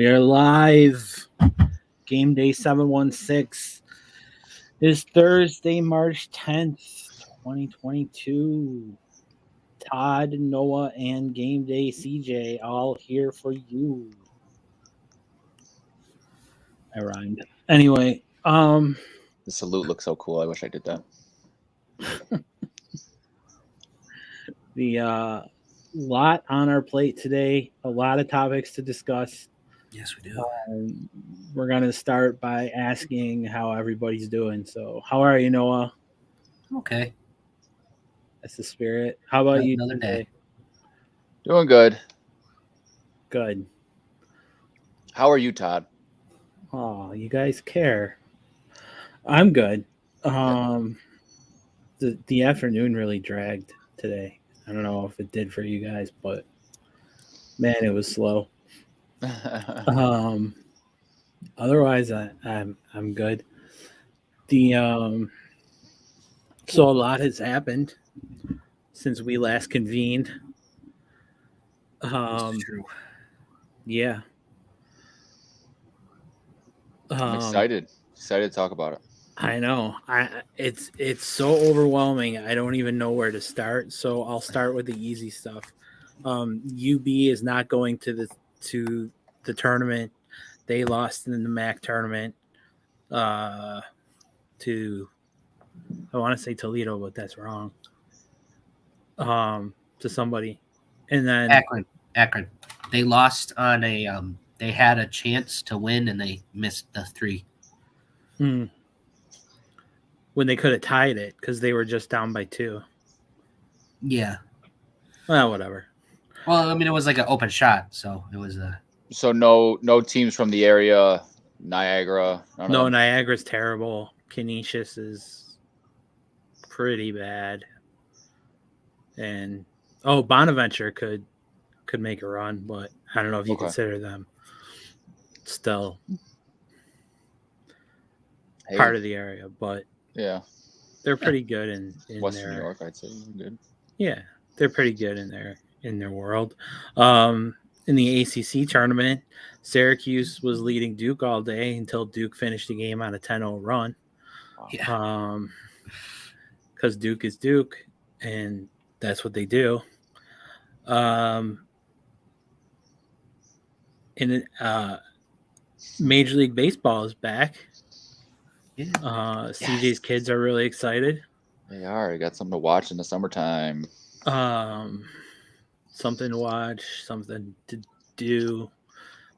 We are live. Gameday716 is Thursday, March 10th, 2022. Todd, Noah, and Gameday CJ all here for you. I rhymed. Anyway, The salute looks so cool. I wish I did that. the lot on our plate today, a lot of topics to discuss. Yes, we do. We're going to start by asking how everybody's doing. So, how are you, Noah? Okay. That's the spirit. How about you? Another day. Doing good. Good. How are you, Todd? Oh, you guys care. I'm good. The afternoon really dragged today. I don't know if it did for you guys, but man, it was slow. Otherwise, I'm good. So a lot has happened since we last convened. That's true. Yeah. I'm excited to talk about it. I know. It's so overwhelming. I don't even know where to start. So I'll start with the easy stuff. UB is not going to the tournament. They lost in the MAC tournament to, I want to say Toledo, but that's wrong. To somebody, and then Akron. They lost on a. They had a chance to win and they missed the 3. When they could have tied it because they were just down by 2. Yeah. Well, whatever. Well, I mean, it was like an open shot, so it was a. So no teams from the area. Niagara. No, Niagara's terrible. Canisius is pretty bad, and Bonaventure could make a run, but I don't know if you consider them still part of the area. But yeah, they're pretty good in Western New York. I'd say good. Yeah, they're pretty good in their world. In the ACC tournament, Syracuse was leading Duke all day until Duke finished the game on a 10-0 run. Yeah. Because Duke is Duke, and that's what they do. Major League Baseball is back. Yeah. CJ's kids are really excited. They are. You got something to watch in the summertime. Something to watch, something to do.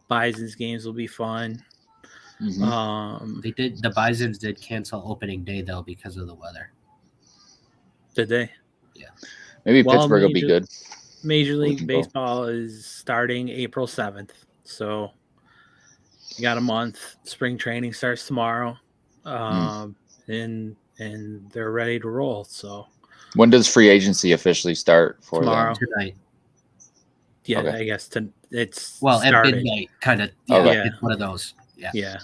Bison's games will be fun. Mm-hmm. The Bisons did cancel opening day though because of the weather. Did they? Yeah. Maybe Pittsburgh will be good. Major League Baseball is starting April 7th. So you got a month. Spring training starts tomorrow. And they're ready to roll. So when does free agency officially start for tomorrow? them? Tonight. Yeah, okay. I guess it's started. At midnight, kind of. Yeah, okay. It's one of those. Yeah.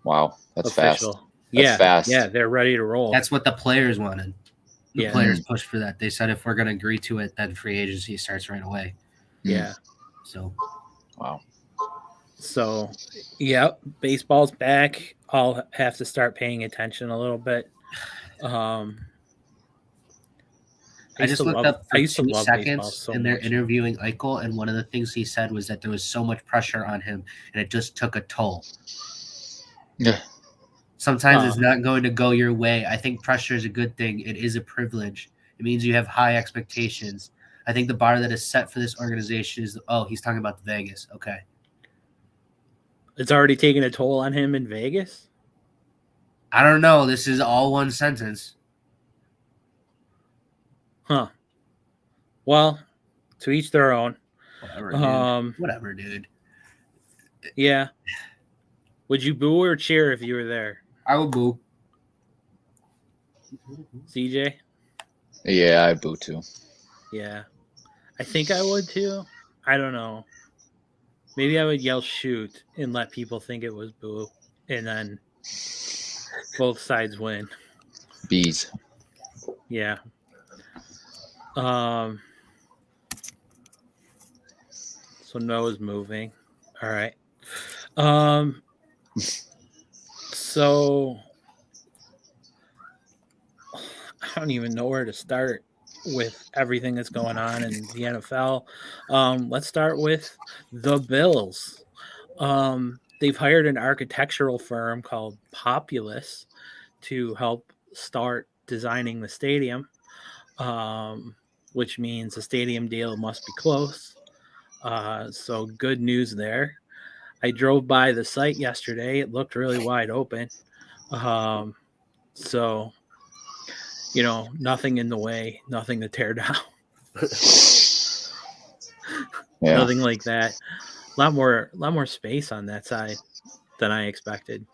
Wow, that's official. Fast. That's fast. Yeah, they're ready to roll. That's what the players wanted. The players pushed for that. They said if we're going to agree to it, then free agency starts right away. Yeah. So. Wow. So, baseball's back. I'll have to start paying attention a little bit. I just looked up for 2 seconds, so and they're interviewing Eichel, and one of the things he said was that there was so much pressure on him, and it just took a toll. Yeah. Sometimes it's not going to go your way. I think pressure is a good thing. It is a privilege. It means you have high expectations. I think the bar that is set for this organization is, he's talking about Vegas. Okay. It's already taken a toll on him in Vegas? I don't know. This is all one sentence. Huh. Well, to each their own. Whatever, dude. Yeah. Would you boo or cheer if you were there? I would boo. CJ? Yeah, I'd boo too. Yeah. I think I would too. I don't know. Maybe I would yell shoot and let people think it was boo. And then both sides win. Bees. Yeah. So So Noah's moving. All right. So I don't even know where to start with everything that's going on in the NFL. Let's start with the Bills. They've hired an architectural firm called Populous to help start designing the stadium, which means the stadium deal must be close. So good news there. I drove by the site yesterday. It looked really wide open. So, nothing in the way, nothing to tear down, Yeah. nothing like that. A lot more space on that side than I expected.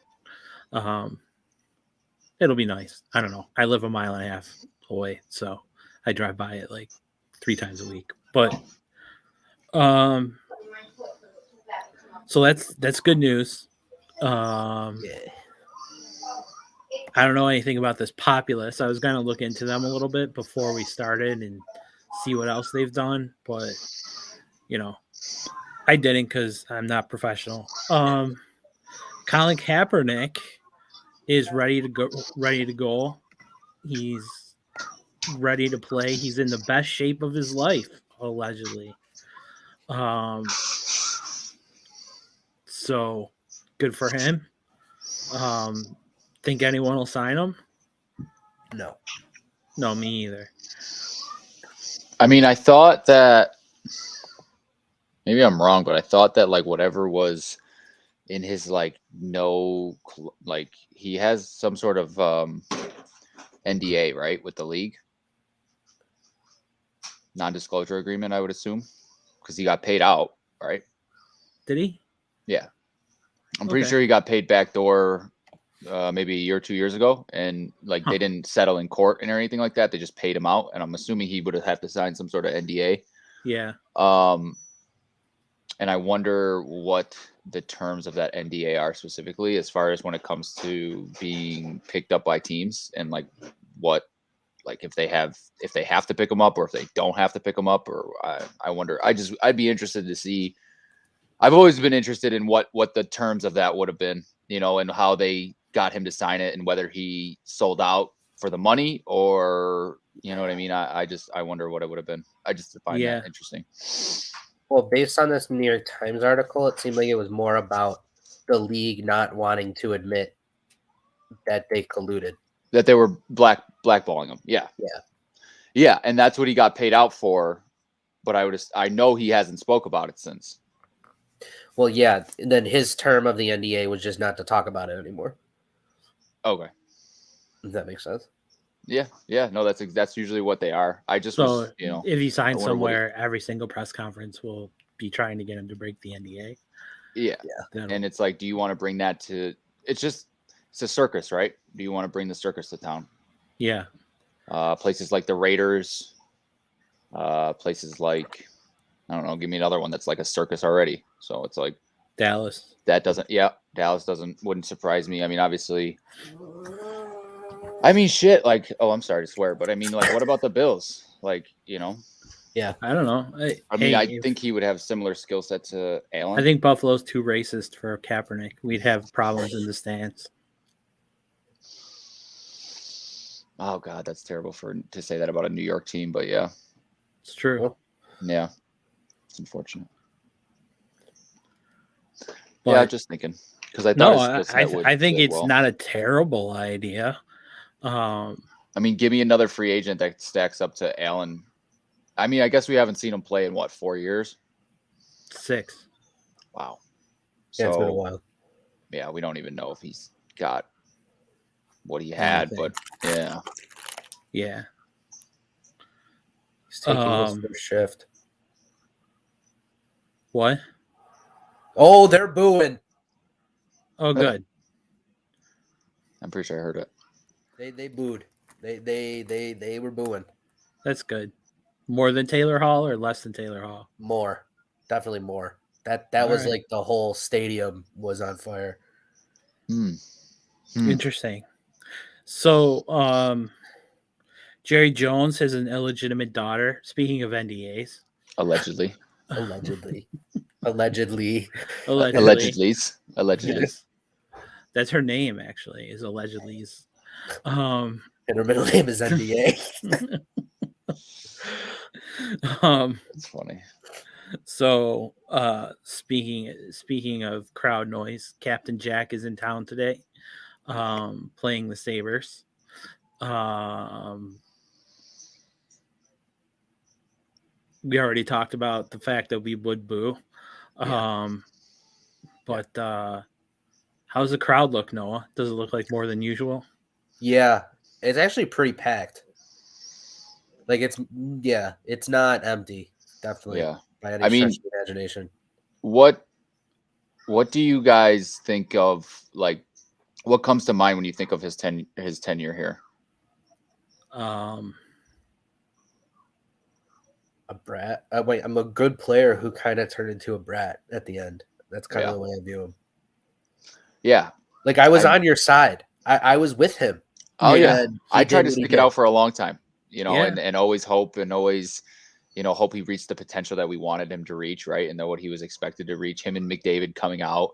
It'll be nice. I don't know. I live a mile and a half away, so I drive by it like 3 times a week. But so that's good news. I don't know anything about this Populous. I was going to look into them a little bit before we started and see what else they've done, but I didn't because I'm not professional. Colin Kaepernick is ready to go. He's ready to play. He's in the best shape of his life, allegedly. So good for him. Think anyone will sign him? No, me either. I mean, I thought that maybe I'm wrong, but I thought that like whatever was in his like he has some sort of NDA, right, with the league, non-disclosure agreement, I would assume, because he got paid out, right? Did he? Yeah, I'm pretty sure he got paid backdoor maybe a year or 2 years ago, and like they didn't settle in court or anything like that. They just paid him out, and I'm assuming he would have to sign some sort of NDA. Yeah. And I wonder what the terms of that NDA are specifically, as far as when it comes to being picked up by teams, and like what, like if they have to pick them up, or if they don't have to pick them up, or I wonder. I'd be interested to see. I've always been interested in what the terms of that would have been, and how they got him to sign it, and whether he sold out for the money, or you know what I mean. I wonder what it would have been. I just find that interesting. Well, based on this New York Times article, it seemed like it was more about the league not wanting to admit that they colluded. That they were blackballing him. Yeah. Yeah. Yeah, and that's what he got paid out for. But I know he hasn't spoke about it since. Well, yeah. Then his term of the NDA was just not to talk about it anymore. Okay. Does that make sense? Yeah. No, that's usually what they are. I just if he signs somewhere, every single press conference will be trying to get him to break the NDA. Yeah. And it's like, do you want to bring that to? It's a circus, right? Do you want to bring the circus to town? Yeah. Places like the Raiders, places like, I don't know, give me another one that's like a circus already. So it's like Dallas. Dallas wouldn't surprise me. I mean, obviously, shit, like, oh, I'm sorry to swear, but I mean, like, what about the Bills? Like, Yeah. I don't know. I think he would have similar skill set to Allen. I think Buffalo's too racist for Kaepernick. We'd have problems in the stands. Oh God, that's terrible to say that about a New York team, but yeah, it's true. Yeah, it's unfortunate. But, yeah, just thinking, because I thought I think it's not a terrible idea. I mean, give me another free agent that stacks up to Allen. I mean, I guess we haven't seen him play in 4 years? 6. Wow. Yeah, it's been a while. Yeah, we don't even know if he's got what he had, but yeah. Yeah. He's taking his first shift. What? Oh, they're booing. Oh, good. I'm pretty sure I heard it. They booed. They were booing. That's good. More than Taylor Hall or less than Taylor Hall? More. Definitely more. That was like the whole stadium was on fire. Interesting. So, Jerry Jones has an illegitimate daughter. Speaking of NDAs. Allegedly. Allegedly. Allegedly. Allegedly. Yes. That's her name, actually, is Allegedly's. And her middle name is NBA. It's funny. So speaking of crowd noise, Captain Jack is in town today, playing the Sabres. We already talked about the fact that we would boo. But how's the crowd look, Noah? Does it look like more than usual? Yeah, it's actually pretty packed. Like it's not empty. Definitely. Yeah. By any I mean, stretch of the imagination. What do you guys think of? Like, what comes to mind when you think of his tenure here? A brat. I'm a good player who kind of turned into a brat at the end. That's kind of the way I view him. Yeah. Like I was on your side. I was with him. Oh yeah. And I tried to stick it out for a long time, and always hope and always, hope he reached the potential that we wanted him to reach, right? And know what he was expected to reach. Him and McDavid coming out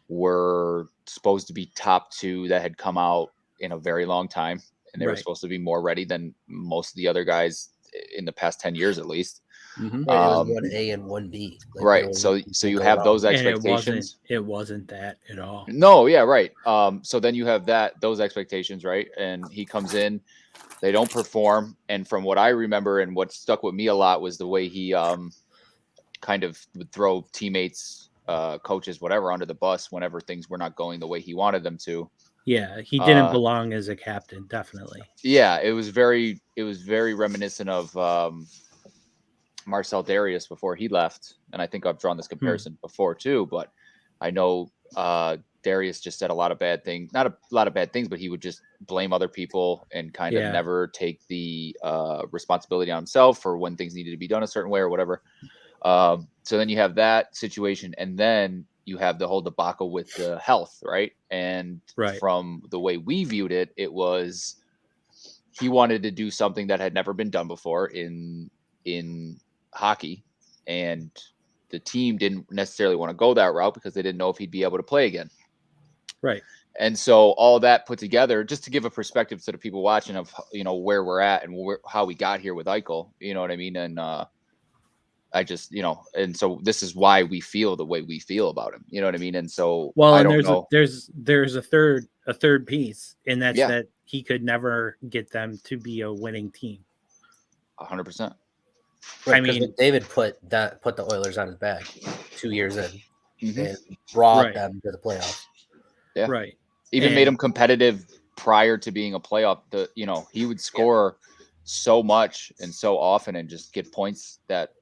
were supposed to be top two that had come out in a very long time. And they were supposed to be more ready than most of the other guys in the past 10 years, at least. Right, it was 1A and 1B. Like, right. So you have those expectations. It wasn't that at all. No. Yeah. Right. So then you have those expectations, right? And he comes in, they don't perform. And from what I remember and what stuck with me a lot was the way he kind of would throw teammates, coaches, whatever, under the bus whenever things were not going the way he wanted them to. Yeah, he didn't belong as a captain, definitely. Yeah, it was very reminiscent of Marcel Darius before he left, and I think I've drawn this comparison before too. But I know Darius just said a lot of bad things, not a lot of bad things, but he would just blame other people and kind of never take the responsibility on himself for when things needed to be done a certain way or whatever. So then you have that situation, and then you have the whole debacle with the health, right? And from the way we viewed it, it was he wanted to do something that had never been done before in hockey, and the team didn't necessarily want to go that route because they didn't know if he'd be able to play again. Right. And so all that put together, just to give a perspective to the people watching of where we're at and how we got here with Eichel, you know what I mean? And I just, and so this is why we feel the way we feel about him. You know what I mean? And so, I don't know. There's a third piece, and that's that he could never get them to be a winning team. 100%. Right, I mean, David put the Oilers on his back 2 years in and brought them to the playoffs. Yeah. Right. Even made him competitive prior to being a playoff. He would score so much and so often and just get points that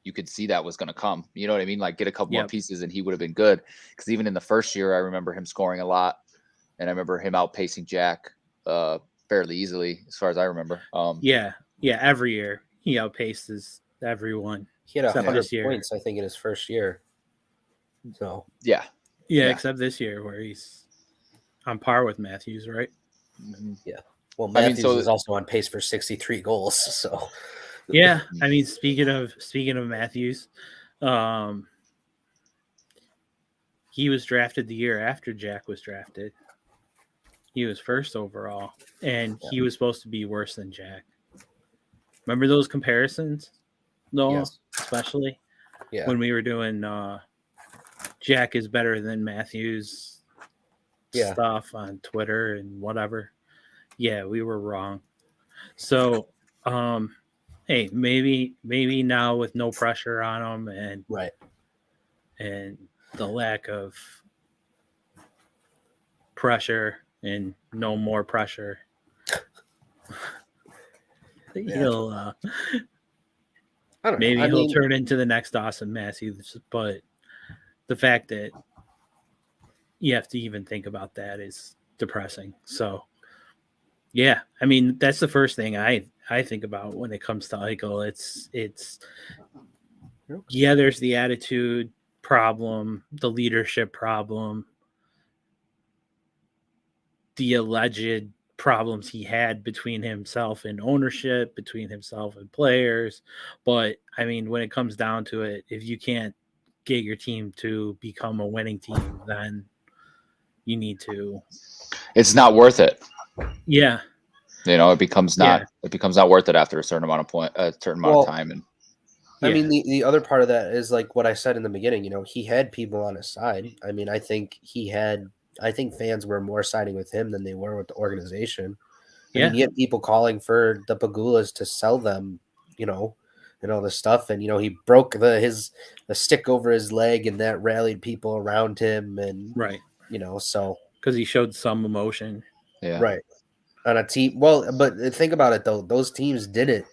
you could see that was going to come. You know what I mean? Like get a couple more pieces and he would have been good. Because even in the first year, I remember him scoring a lot. And I remember him outpacing Jack fairly easily, as far as I remember. Every year he outpaces everyone. He had 100 points, I think, in his first year. So yeah, except this year where he's on par with Matthews, right? Yeah. Well, Matthews is also on pace for 63 goals. So yeah, I mean, speaking of Matthews, he was drafted the year after Jack was drafted. He was first overall, and he was supposed to be worse than Jack. Remember those comparisons? No, yes. Especially when we were doing Jack is better than Matthews stuff on Twitter and whatever. Yeah, we were wrong. So, hey, maybe now with no pressure on him and the lack of pressure and no more pressure, he'll he'll turn into the next Austin Matthews. But the fact that you have to even think about that is depressing. So, yeah, I mean, that's the first thing I think about when it comes to Eichel. It's there's the attitude problem, the leadership problem, the alleged problems he had between himself and ownership, between himself and players. But I mean, when it comes down to it, if you can't get your team to become a winning team, then you need to. It's not worth it. Yeah. It becomes not worth it after a certain amount of time. And I mean, the other part of that is like what I said in the beginning. He had people on his side. I mean, I think fans were more siding with him than they were with the organization. I mean, he had people calling for the Pagulas to sell them, and all this stuff. And he broke the stick over his leg, and that rallied people around him. And right, so because he showed some emotion. Yeah, right on a team. Well, but think about it though; those teams did it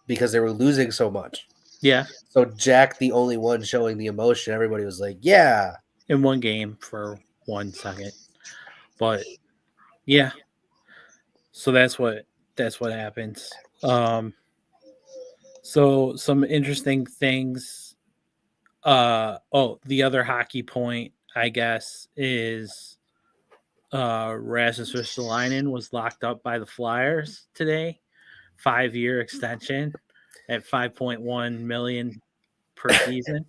because they were losing so much. Yeah. So Jack, the only one showing the emotion, everybody was like, "Yeah." In one game for 1 second, but yeah. So that's what happens. So some interesting things. The other hockey point, I guess, is Rasmus Ristolainen was locked up by the Flyers today. 5-year extension at $5.1 million per season.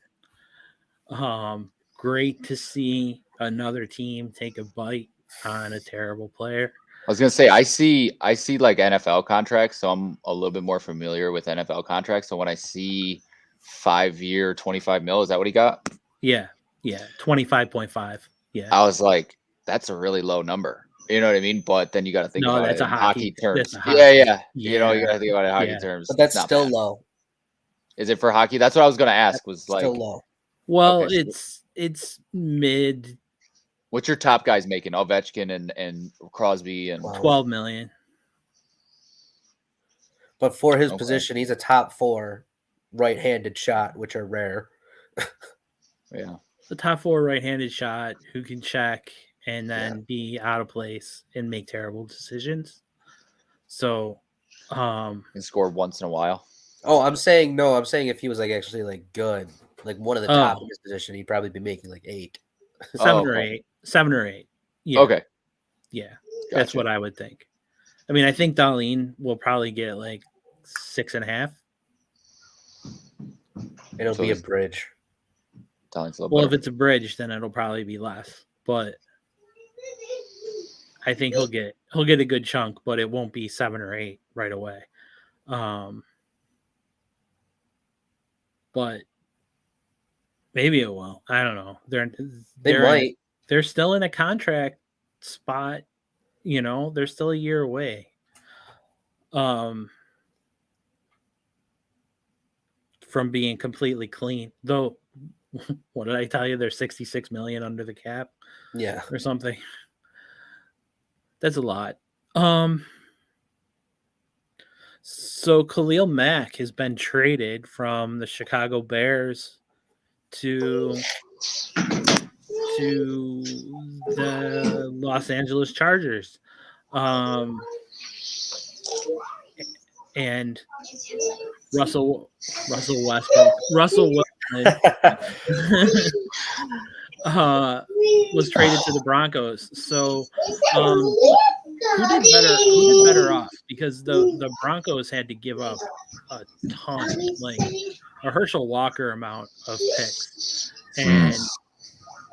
Great to see another team take a bite on a terrible player. I was gonna say I see like NFL contracts, so I'm a little bit more familiar with NFL contracts. So when I see 5-year, 25 mil, is that what he got? Yeah, 25.5. Yeah, I was like, that's a really low number. You know what I mean? But then you got to think about it in hockey terms. Yeah. You got to think about it in hockey terms. But that's Not still bad. low. Is it for hockey? That's what I was going to ask. Was Still like low. Well, it's mid. What's your top guys making? Ovechkin and Crosby and 12 million. But for his position, he's a top 4 right-handed shot, which are rare. Yeah. The top 4 right-handed shot who can check and then be out of place and make terrible decisions. So, and score once in a while. Oh, I'm saying if he was like actually like good, like one of the top in his position, he'd probably be making like 8. 7 or 8. 7 or 8. Yeah. Okay. Yeah. Gotcha. That's what I would think. I mean, I think Dahlin will probably get like 6.5. It'll be a bridge. Well, if it's a bridge, then it'll probably be less. But I think he'll get a good chunk, but it won't be 7 or 8 right away. But maybe it will. I don't know. They might. They're still in a contract spot. They're still a year away. From being completely clean. Though, what did I tell you? They're $66 million under the cap. Yeah. Or something. That's a lot. So Khalil Mack has been traded from the Chicago Bears to the Los Angeles Chargers. And Russell Westbrook was traded to the Broncos. So who did better off? Because the Broncos had to give up a ton, like a Herschel Walker amount of picks,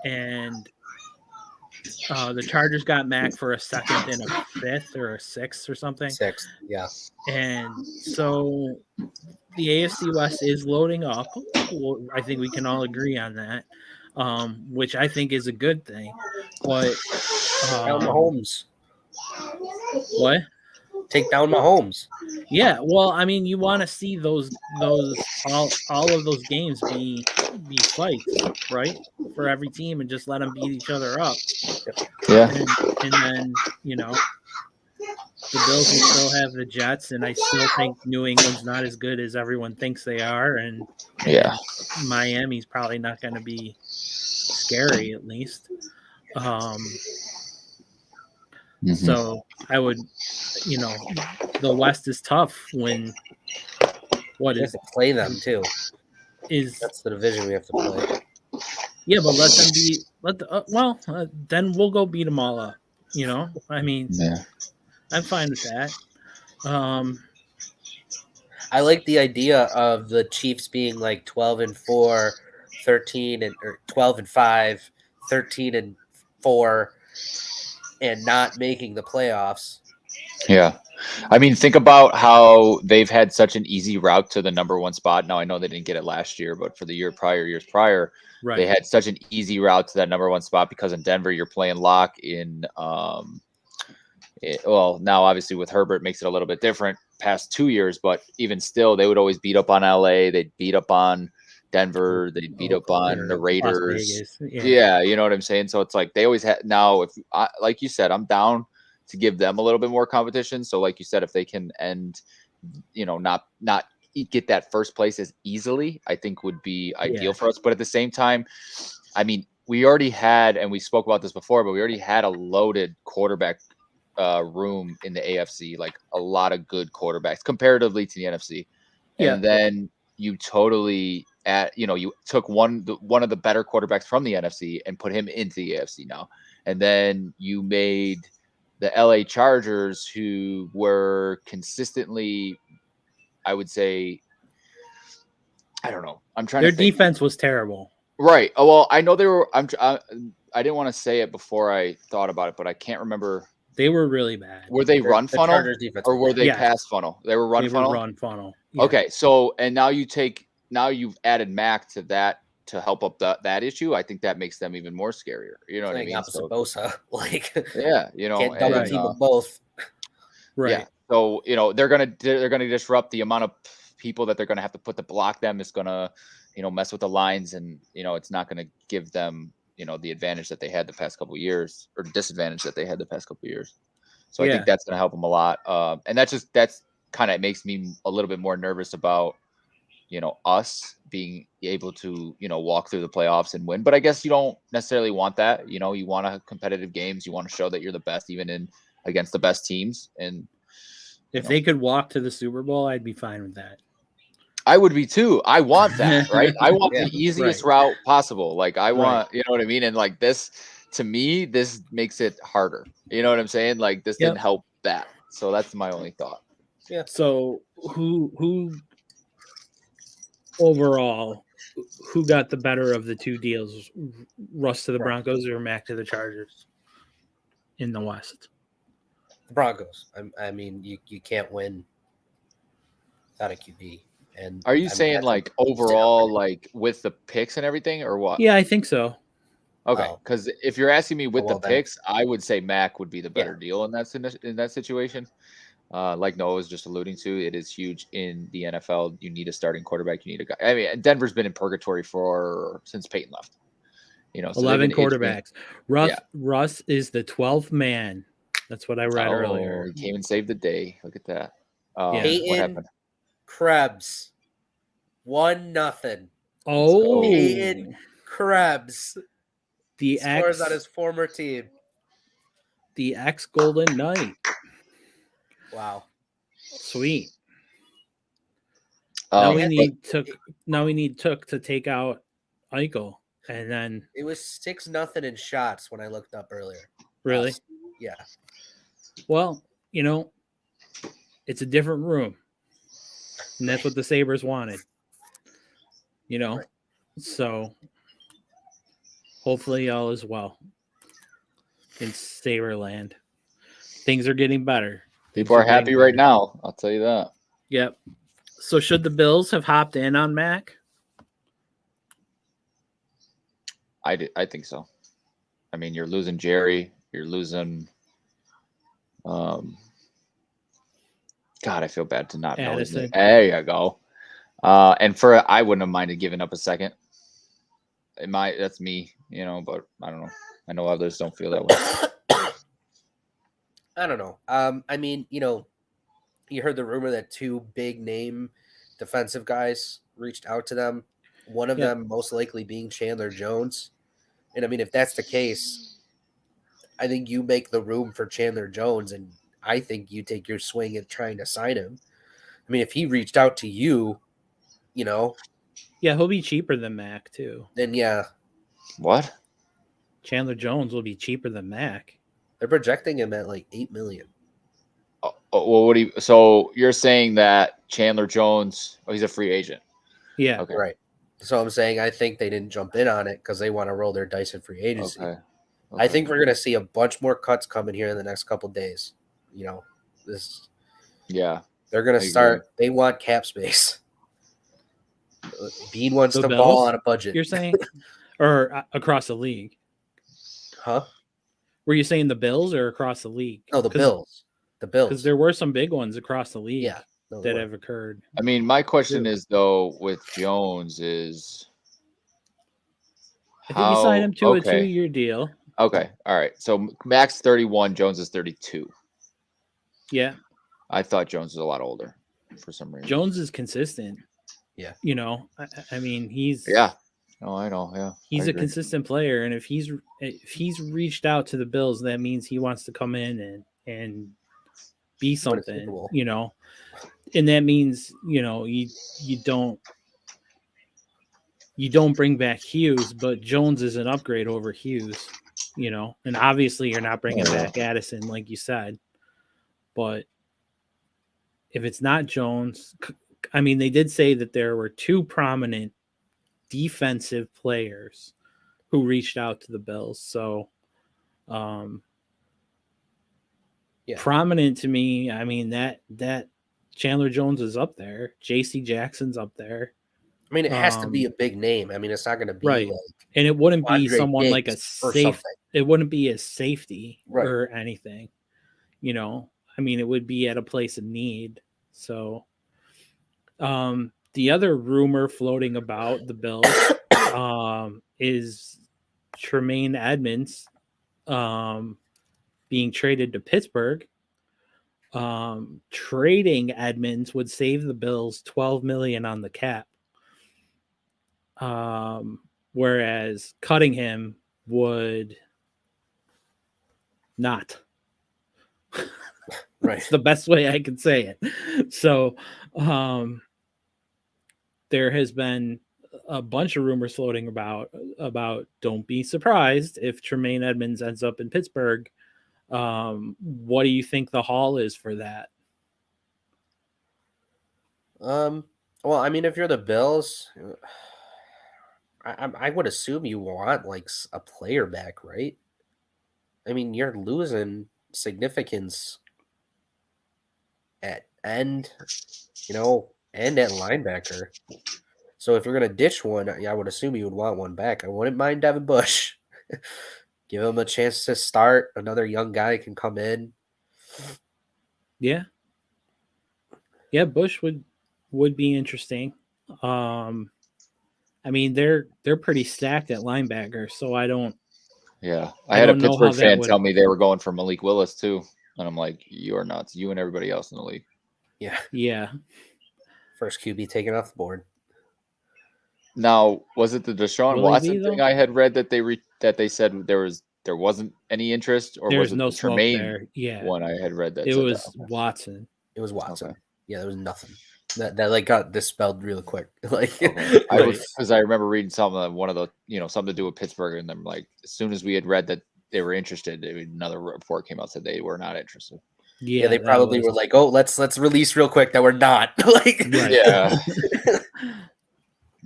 and the Chargers got Mack for a 2nd and a 5th or a 6th or something. 6th, yeah. And so the AFC West is loading up. Well, I think we can all agree on that, which I think is a good thing. But down Mahomes. What? Take down Mahomes. Yeah, well, I mean, you want to see those all of those games be fights, right? For every team, and just let them beat each other up. Yeah. And then, the Bills will still have the Jets, and I still think New England's not as good as everyone thinks they are, and Miami's probably not going to be scary, at least. So I would, the West is tough when we have to play them too. That's the division we have to play. Yeah, but let them be. Then we'll go beat them all up. I mean, I'm fine with that. I like the idea of the Chiefs being like 12-4, 12-5, 13-4, and not making the playoffs. Yeah. I mean, think about how they've had such an easy route to the number one spot. Now, I know they didn't get it last year, but for the years prior, Right. they had such an easy route to that number one spot because in Denver, you're playing lock in. Well, now obviously with Herbert, it makes it a little bit different past 2 years, but even still, they would always beat up on LA. They'd beat up on Denver. They'd beat up on the Las Raiders. Vegas. Yeah, you know what I'm saying? So it's like they always had. Now, like you said, I'm down to give them a little bit more competition. So like you said, if they can end, not get that first place as easily, I think would be ideal for us. But at the same time, I mean, we already had, and we spoke about this before, but we already had a loaded quarterback room in the AFC, like a lot of good quarterbacks comparatively to the NFC. And then you totally you took one of the better quarterbacks from the NFC and put him into the AFC now. And then you made the LA Chargers, who were consistently, I would say, I don't know. I'm trying Their to think. defense was terrible. Right. Oh, well, I know they were. I didn't want to say it before I thought about it, but I can't remember. They were really bad. Were they run funnel or were they Yes. pass funnel? They were run funnel. Run funnel. Yeah. Okay. So, and now you've added Mac to that to help up that issue. I think that makes them even more scarier. You know what I mean? Opposite Bosa, like yeah, can't double team them both. Right. Yeah. So they're gonna disrupt the amount of people that they're gonna have to put to block them. It's gonna mess with the lines, and it's not gonna give them the advantage that they had the past couple of years, or disadvantage that they had the past couple of years. So I think that's gonna help them a lot. And that's kind of makes me a little bit more nervous about us being able to walk through the playoffs and win. But I guess you don't necessarily want that. You want to have competitive games. You want to show that you're the best, even against the best teams. And if they could walk to the Super Bowl, I'd be fine with that. I would be too. I want that, right? I want the easiest route possible. Like I want, you know what I mean? And like this, to me, this makes it harder. You know what I'm saying? Like this didn't help that. So that's my only thought. Yeah. So who overall, who got the better of the two deals? Russ to the Broncos or Mac to the Chargers in the West? The Broncos. I mean, you can't win without a QB. And are you saying like overall, like with the picks and everything, or what? Yeah, I think so. Okay, because if you're asking me with the picks, then I would say Mac would be the better deal in that situation. Like Noah was just alluding to, it is huge in the NFL. You need a starting quarterback. You need a guy. I mean, Denver's been in purgatory since Peyton left. So 11 quarterbacks. Russ is the 12th man. That's what I read earlier. He came and saved the day. Look at that. Peyton what happened? Krebs 1-0. Oh, Peyton Krebs. The scores on his former team. The ex-Golden Knight. Wow. Sweet. Now we need Took to take out Eichel, and then it was 6-0 in shots when I looked up earlier. Really? Yeah. Well, it's a different room, and that's what the Sabres wanted. Right. So hopefully all is well in Saberland. Things are getting better. People are happy right now. I'll tell you that. Yep. So should the Bills have hopped in on Mac? I think so. I mean, you're losing Jerry. You're losing. God, I feel bad to not know his name. There you go. And I wouldn't have minded giving up a second. That's me, but I don't know. I know others don't feel that way. I don't know. I mean, you heard the rumor that 2 big name defensive guys reached out to them. One of them most likely being Chandler Jones. And I mean, if that's the case, I think you make the room for Chandler Jones, and I think you take your swing at trying to sign him. I mean, if he reached out to you, yeah, he'll be cheaper than Mac too. Then yeah. What? Chandler Jones will be cheaper than Mac. They're projecting him at like $8 million. Well, so you're saying that Chandler Jones? Oh, he's a free agent. Yeah. Okay. Right. So I'm saying I think they didn't jump in on it because they want to roll their dice in free agency. Okay. I think we're going to see a bunch more cuts coming here in the next couple days. You know, this Yeah. they're going I to agree. start. They want cap space. Bean wants The to Bills, ball on a budget. you're saying, or across the league? Huh? Were you saying the Bills or across the league? No, the Bills. The Bills. Because there were some big ones across the league Yeah, no, they that were. have occurred. I mean, my question True. is though with Jones is I think you signed him to a okay. 2-year deal. Okay. All right. So Max 31, Jones is 32. Yeah. I thought Jones was a lot older for some reason. Jones is consistent. Yeah. You know, I mean, he's Yeah. Oh, I know. Yeah. he's I a agree. consistent player, and if he's reached out to the Bills, that means he wants to come in and be Win a Super something. Bowl. You know, and that means you don't bring back Hughes, but Jones is an upgrade over Hughes. You know, and obviously you're not bringing back Addison, like you said, but if it's not Jones, I mean, they did say that there were 2 prominent defensive players who reached out to the Bills. So, prominent to me, I mean, that Chandler Jones is up there. JC Jackson's up there. I mean, it has to be a big name. I mean, it's not going to be right. like, and it wouldn't be Andre someone like a Diggs or safe. something. It wouldn't be a safety Right. or anything. You know, I mean, it would be at a place of need. So, the other rumor floating about the Bills is Tremaine Edmonds being traded to Pittsburgh. Trading Edmonds would save the Bills $12 million on the cap. Whereas cutting him would not. Right. It's the best way I can say it. So, there has been a bunch of rumors floating about don't be surprised if Tremaine Edmonds ends up in Pittsburgh. What do you think the haul is for that? Well, I mean, if you're the Bills, I would assume you want like a player back, right? I mean, you're losing significance at end, and at linebacker. So if you're gonna ditch one, I would assume you would want one back. I wouldn't mind Devin Bush. Give him a chance to start. Another young guy can come in. Yeah. Yeah, Bush would be interesting. I mean, they're pretty stacked at linebacker, so I don't. Yeah, I had a don't know Pittsburgh how that fan would- tell me they were going for Malik Willis too, and I'm like, you are nuts. You and everybody else in the league. Yeah. Yeah. First QB taken off the board. Now, was it the Deshaun Will he Watson be, though? thing I had read that they said there wasn't any interest, or There's was it no the smoke Tremaine there. Yeah. one I had read that It said was that? Watson. It was Watson. Okay. Yeah, there was nothing. That like got dispelled real quick. Like Okay. I Right. was because I remember reading something one of the something to do with Pittsburgh, and then like as soon as we had read that they were interested, another report came out said they were not interested. Yeah, they that probably was- were like, "Oh, let's release real quick that we're not." Like, Right. Yeah.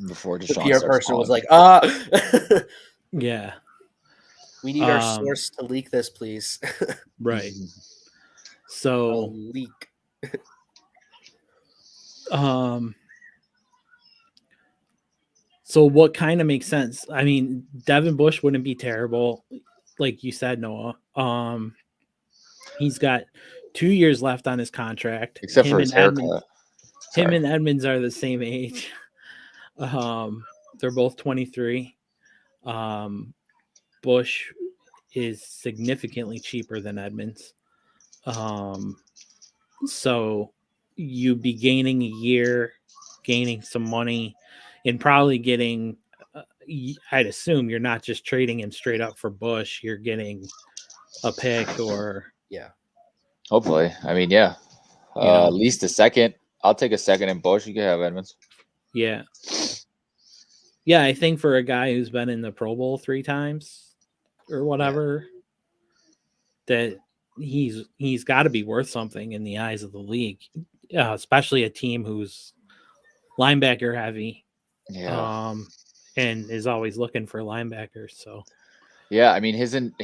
Before the Deshaun PR starts person was calling. like, Yeah. we need our Um, source to leak this, please." Right. A So, leak. so what kind of makes sense? I mean, Devin Bush wouldn't be terrible, like you said, Noah. He's got 2 years left on his contract. Except for his haircut. Him Sorry. and Edmonds are the same age. They're both 23. Bush is significantly cheaper than Edmonds. So you'd be gaining a year, gaining some money, and probably getting. I'd assume you're not just trading him straight up for Bush. You're getting a pick or Yeah. Hopefully, I mean, yeah, know. at least a second. I'll take a second in Bush. You can have Edmonds. yeah. Yeah, I think for a guy who's been in the Pro Bowl 3 times or whatever, that he's got to be worth something in the eyes of the league, especially a team who's linebacker heavy. Yeah. And is always looking for linebackers. So Yeah, I mean his and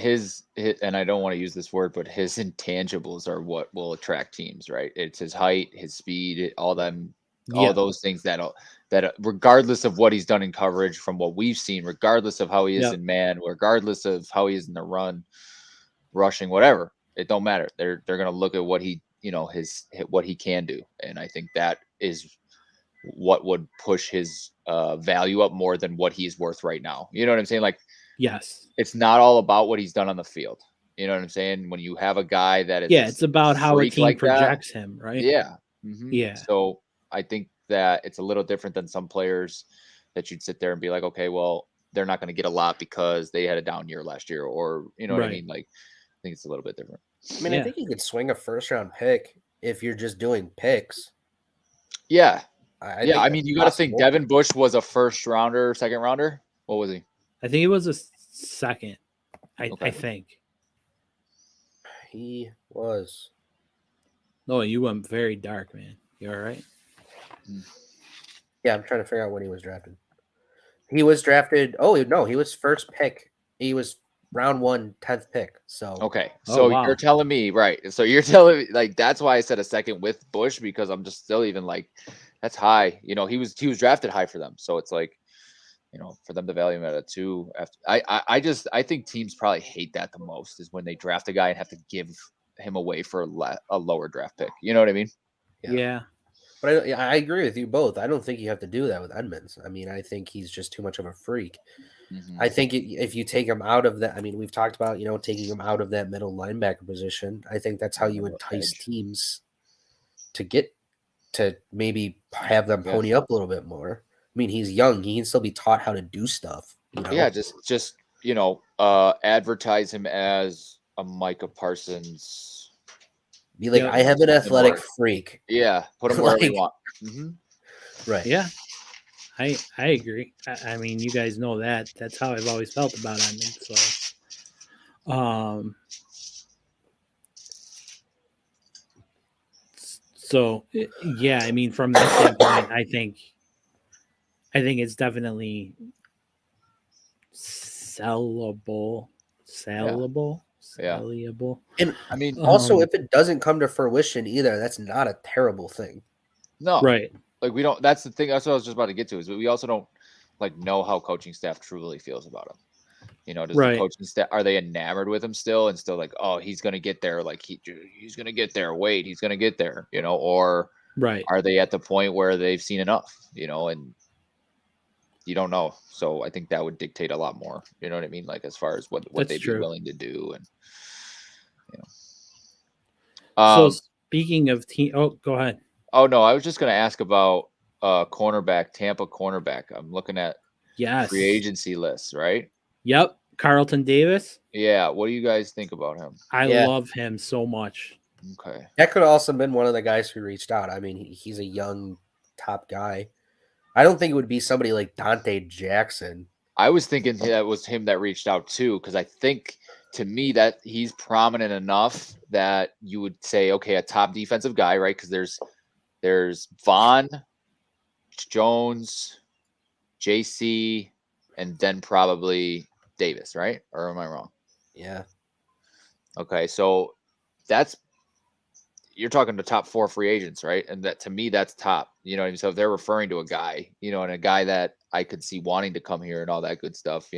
I don't want to use this word, but his intangibles are what will attract teams, right? It's his height, his speed, all yeah, those things that regardless of what he's done in coverage from what we've seen, regardless of how he is Yep. in man, regardless of how he is in the run, rushing, whatever, it don't matter. They're gonna look at what he, what he can do, and I think that is what would push his value up more than what he's worth right now. You know what I'm saying? Like, yes, it's not all about what he's done on the field. You know what I'm saying? When you have a guy that is yeah. It's about a how a freak team like that, projects him, right? yeah. Yeah, So I think that it's a little different than some players that you'd sit there and be like, okay, well, they're not going to get a lot because they had a down year last year, or you know what I right. mean? Like, I think it's a little bit different. I mean, I Yeah. think you could swing a first round pick if you're just doing picks. Yeah, I yeah. think I that's mean, you got to think possible. Devin Bush was a first rounder, second rounder. What was he? I think it was a second. I Okay. think. He was. No, you went very dark, man. You all right? Yeah, I'm trying to figure out when he was drafted. He was drafted. Oh no, he was first pick. He was round 1, 10th pick. So Okay, Oh, so wow. you're telling me, right? So you're telling me, like, that's why I said a second with Bush, because I'm just still even like, that's high. You know, he was drafted high for them, so it's like, for them to value him at a 2 after. I think teams probably hate that the most, is when they draft a guy and have to give him away for a lower draft pick. You know what I mean? Yeah. But I agree with you both. I don't think you have to do that with Edmonds. I mean, I think he's just too much of a freak. Mhm. I think if you take him out of that, I mean, we've talked about, taking him out of that middle linebacker position. I think that's how you Middle entice edge. teams to get to maybe have them Yeah. pony up a little bit more. I mean, he's young. He can still be taught how to do stuff. Yeah, just advertise him as a Micah Parsons. Be like, Yep. I have an athletic more. freak. Yeah, put him wherever you Like- want. Mm-hmm. Right. Yeah. I agree. I mean, you guys know that. That's how I've always felt about Edmonds. So yeah, I mean, from that standpoint, I think it's definitely sellable. Yeah. And I mean, also, if it doesn't come to fruition either, that's not a terrible thing. no, right. like we don't. That's the thing. That's what I was just about to get to. Is we also don't know how coaching staff truly feels about him. Does the Right. coaching staff, are they enamored with him still, and still like, oh, he's gonna get there. Like he's gonna get there. Wait, he's gonna get there. Or Right. are they at the point where they've seen enough? And you don't know. So I think that would dictate a lot more. You know what I mean? Like as far as what That's they'd true. be willing to do, and So speaking of team, go ahead. Oh no, I was just going to ask about cornerback, Tampa cornerback. I'm looking at free agency lists, right? Yep, Carlton Davis. Yeah, what do you guys think about him? I love him so much. Okay, that could have also been one of the guys who reached out. I mean, he's a young top guy. I don't think it would be somebody like Dante Jackson. I was thinking that was him that reached out too, because I think to me that he's prominent enough that you would say, okay, a top defensive guy, right? Because there's Vaughn, Jones, JC, and then probably Davis, right? Or am I wrong? Yeah. Okay, so you're talking to top 4 free agents, right? And that, to me, that's top. You know what I mean? So if they're referring to a guy, and a guy that I could see wanting to come here and all that good stuff,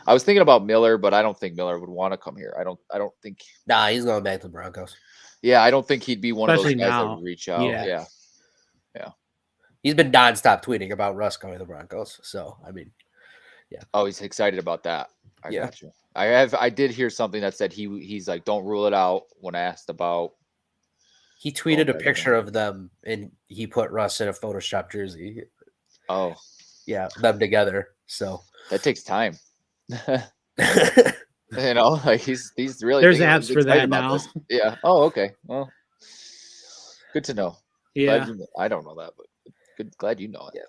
I was thinking about Miller, but I don't think Miller would want to come here. I don't think. Nah, he's going back to the Broncos. Yeah, I don't think he'd be one Especially of those guys now. that would reach out. Yeah. Yeah. He's been nonstop tweeting about Russ going to the Broncos. So, I mean, yeah. Oh, he's excited about that. I Yeah. got you. I did hear something that said he's like, don't rule it out when asked about. He tweeted a picture of them and he put Russ in a Photoshop jersey. Oh. Yeah, them together. So that takes time. Like he's really. There's apps for that now. This. Yeah. Oh, okay. Well, good to know. Yeah. I don't know that, but glad you know it. Yeah.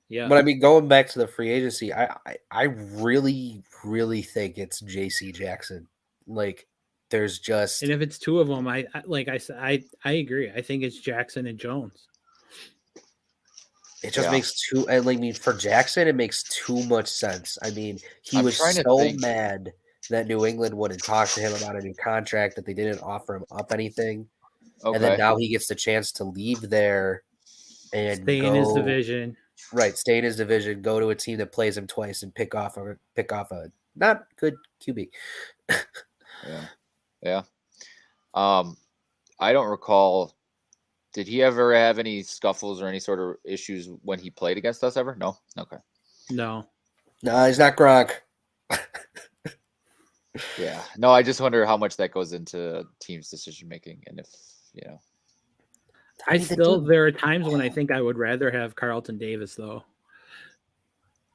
Yeah. But I mean, going back to the free agency, I really, really think it's JC Jackson. Like, there's just, and if it's two of them, I agree. I think it's Jackson and Jones. It just makes too. I mean, for Jackson, it makes too much sense. I mean, he I'm was trying to so think. mad that New England wouldn't talk to him about a new contract, that they didn't offer him up anything, and then Okay. now he gets the chance to leave there and Stay in his division. Right, stay in his division, go to a team that plays him twice, and pick off a not good QB. Yeah. I don't recall. Did he ever have any scuffles or any sort of issues when he played against us ever? No. Okay. No. No, he's not Gronk. Yeah. No, I just wonder how much that goes into teams' decision making, and if there are times when I think I would rather have Carlton Davis though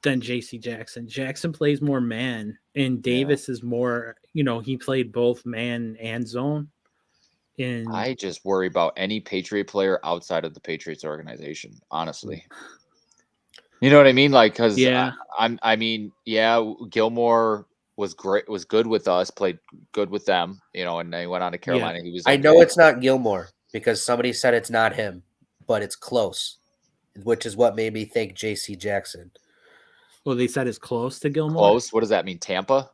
than JC Jackson. Jackson plays more man, and Davis is more, he played both man and zone. And I just worry about any Patriot player outside of the Patriots organization, honestly. You know what I mean? Like, because Gilmore was great, was good with us, played good with them, and then he went on to Carolina. Yeah. He was. I know it's not Gilmore because somebody said it's not him, but it's close, which is what made me think JC Jackson. Well, they said it's close to Gilmore. Close. What does that mean? Tampa?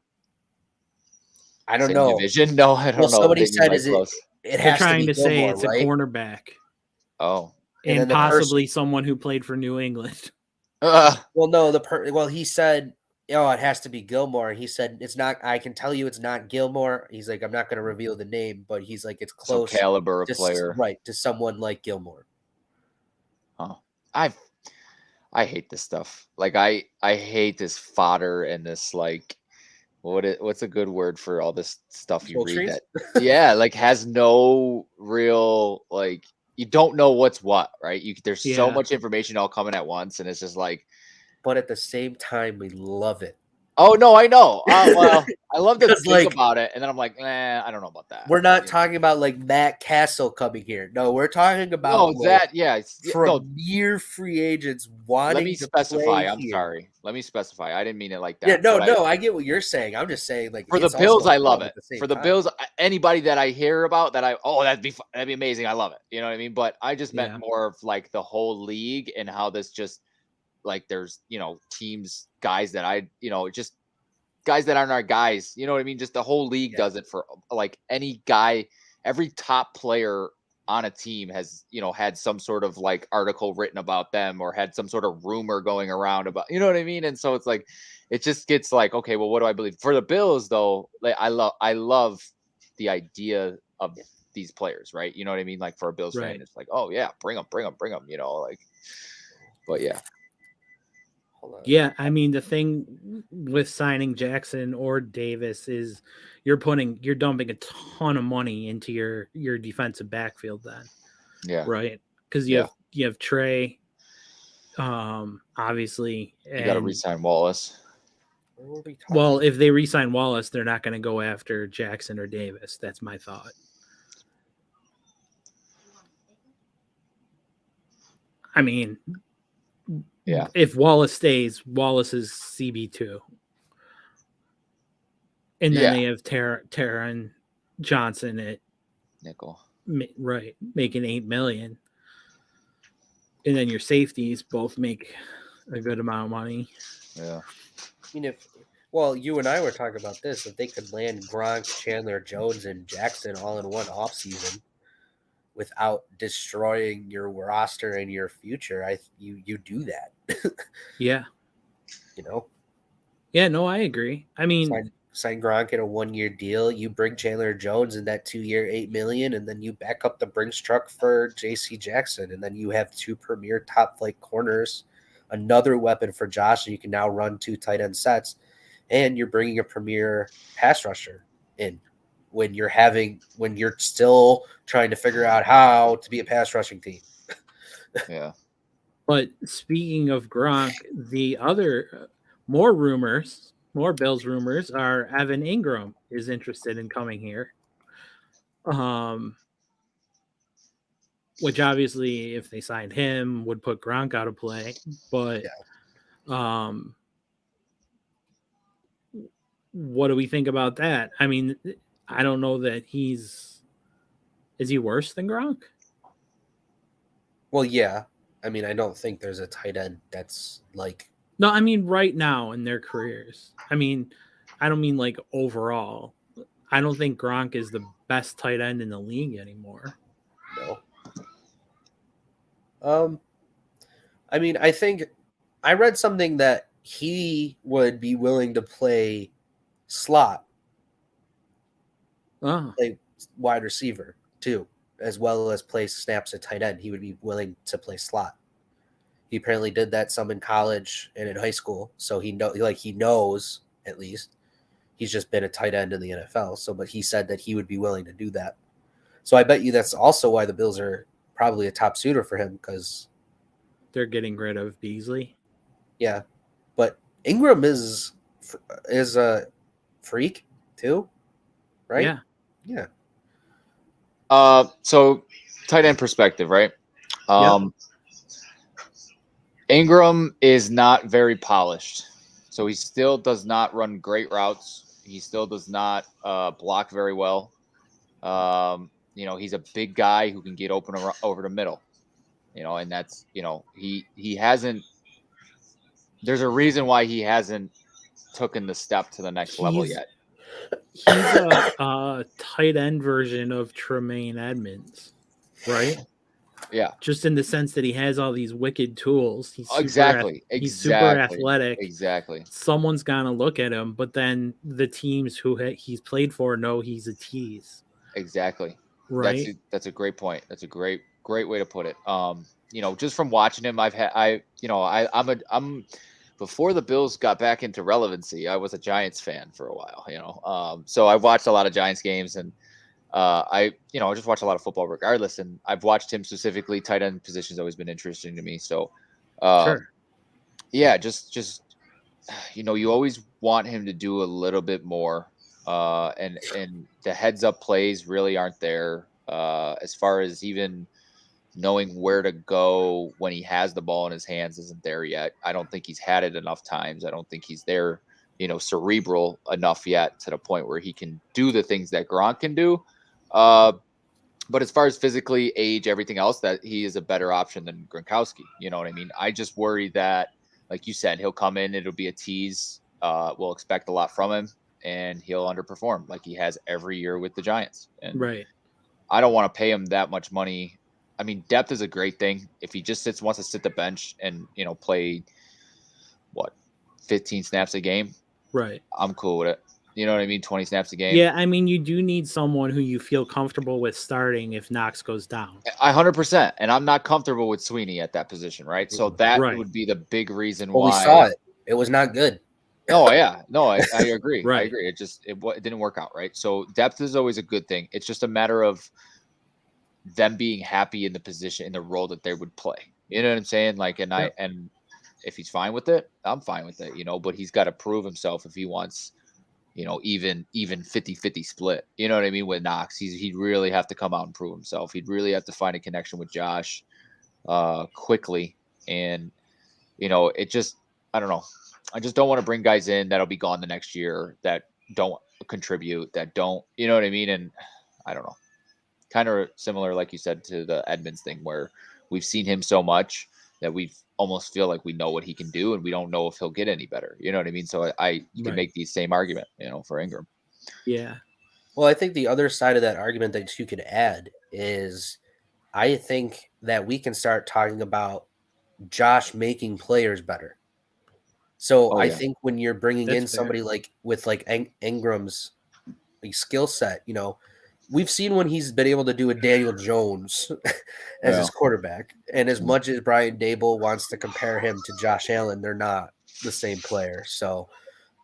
I don't Same know. Division? No, I don't know. Somebody said close. They're trying to say it's a cornerback. Oh, and possibly someone who played for New England. Well, no, he said, it has to be Gilmore. He said it's not. I can tell you it's not Gilmore. He's like, I'm not going to reveal the name, but he's like, it's close. Some caliber of player, right, to someone like Gilmore. Oh, I hate this stuff. Like I hate this fodder and this like what's a good word for all this stuff you read that like has no real like you don't know what's what, right? There's so much information all coming at once, and it's just like. But at the same time, we love it. Oh no, I know. Well, I love to think about it, and then I'm like, I don't know about that. We're not talking about like Matt Castle coming here. No, we're talking about premier free agents wanting. Let me specify. I'm sorry. Let me specify. I didn't mean it like that. Yeah, no, I get what you're saying. I'm just saying, like, for the Bills, I love it. For the Bills, anybody that I hear about that'd be amazing. I love it. You know what I mean? But I just meant more of like the whole league and how this just. Like there's, teams, guys that just guys that aren't our guys, you know what I mean? Just the whole league does it for like any guy, every top player on a team has, had some sort of like article written about them or had some sort of rumor going around about, you know what I mean? And so it's like, it just gets like, okay, well, what do I believe? For the Bills though, like I love the idea of these players, right? You know what I mean? Like for a Bills fan, it's like, oh yeah, bring them, like, but yeah. Yeah, I mean the thing with signing Jackson or Davis is you're dumping a ton of money into your defensive backfield then. Yeah. Right? Because you have Trey, obviously. You got to re-sign Wallace. Well, if they re-sign Wallace, they're not going to go after Jackson or Davis. That's my thought. I mean. Yeah. If Wallace stays, Wallace is CB2. And then they have Taron Johnson at nickel. Right. Making $8 million. And then your safeties both make a good amount of money. Yeah. I mean, you and I were talking about this, if they could land Gronk, Chandler Jones, and Jackson all in one offseason without destroying your roster and your future, you do that. Yeah. Yeah, no, I agree. I mean, sign Gronk in a 1-year deal. You bring Chandler Jones in that 2-year, $8 million, and then you back up the Brinks truck for JC Jackson, and then you have 2 premier top flight corners, another weapon for Josh, so you can now run 2 tight end sets, and you're bringing a premier pass rusher in when you're still trying to figure out how to be a pass rushing team. Yeah. But speaking of Gronk, the other more Bills rumors are Evan Ingram is interested in coming here. Which obviously, if they signed him, would put Gronk out of play. But what do we think about that? I mean, I don't know that is he worse than Gronk? Well, yeah. I mean, I don't think there's a tight end that's like. No, I mean right now in their careers. I mean, I don't mean like overall. I don't think Gronk is the best tight end in the league anymore. No. I mean, I think I read something that he would be willing to play slot, play wide receiver too, as well as play snaps at tight end. He would be willing to play slot. He apparently did that some in college and in high school, so he knows at least. He's just been a tight end in the NFL. So, but he said that he would be willing to do that. So I bet you that's also why the Bills are probably a top suitor for him, because they're getting rid of Beasley. Yeah, but Ingram is a freak too, right? Yeah. So tight end perspective, right? Ingram is not very polished, so he still does not run great routes. He still does not block very well. He's a big guy who can get open over the middle. And that's he hasn't. There's a reason why he hasn't taken the step to the next level yet. He's a tight end version of Tremaine Edmonds, right? Yeah. Just in the sense that he has all these wicked tools. He's He's super athletic. Exactly. Someone's gonna look at him, but then the teams who he's played for know he's a tease. Exactly. Right. That's a great point. That's a great way to put it. Just from watching him, I'm before the Bills got back into relevancy, I was a Giants fan for a while, so I watched a lot of Giants games, and I just watch a lot of football regardless. And I've watched him specifically. Tight end position's always been interesting to me. So, sure. Yeah, just you always want him to do a little bit more. And the heads up plays really aren't there. As far as even knowing where to go when he has the ball in his hands isn't there yet. I don't think he's had it enough times. I don't think he's there, cerebral enough yet to the point where he can do the things that Gronk can do. But as far as physically, age, everything else, that he is a better option than Gronkowski. You know what I mean? I just worry that, like you said, he'll come in, it'll be a tease. We'll expect a lot from him, and he'll underperform like he has every year with the Giants. And right. I don't want to pay him that much money. I mean, depth is a great thing. If he just wants to sit the bench and, play 15 snaps a game. Right. I'm cool with it. You know what I mean? 20 snaps a game. Yeah, I mean, you do need someone who you feel comfortable with starting if Knox goes down. 100%. And I'm not comfortable with Sweeney at that position, right? So that would be the big reason why. We saw it. It was not good. Oh, yeah. No, I agree. Right. I agree. It didn't work out, right? So depth is always a good thing. It's just a matter of them being happy in the position, in the role that they would play. You know what I'm saying? And if he's fine with it, I'm fine with it, but he's got to prove himself if he wants, even 50-50 split. You know what I mean? With Knox, he'd really have to come out and prove himself. He'd really have to find a connection with Josh quickly. And, I don't know. I just don't want to bring guys in that'll be gone the next year, that don't contribute, that don't, you know what I mean? And I don't know. Kind of similar, like you said, to the Edmonds thing, where we've seen him so much that we almost feel like we know what he can do, and we don't know if he'll get any better. You know what I mean? So you can make the same argument, for Ingram. Yeah. Well, I think the other side of that argument that you could add is, I think that we can start talking about Josh making players better. So I think when you're bringing in somebody with Ingram's skill set, we've seen when he's been able to do a Daniel Jones as his quarterback. And as much as Brian Dable wants to compare him to Josh Allen, they're not the same player. So,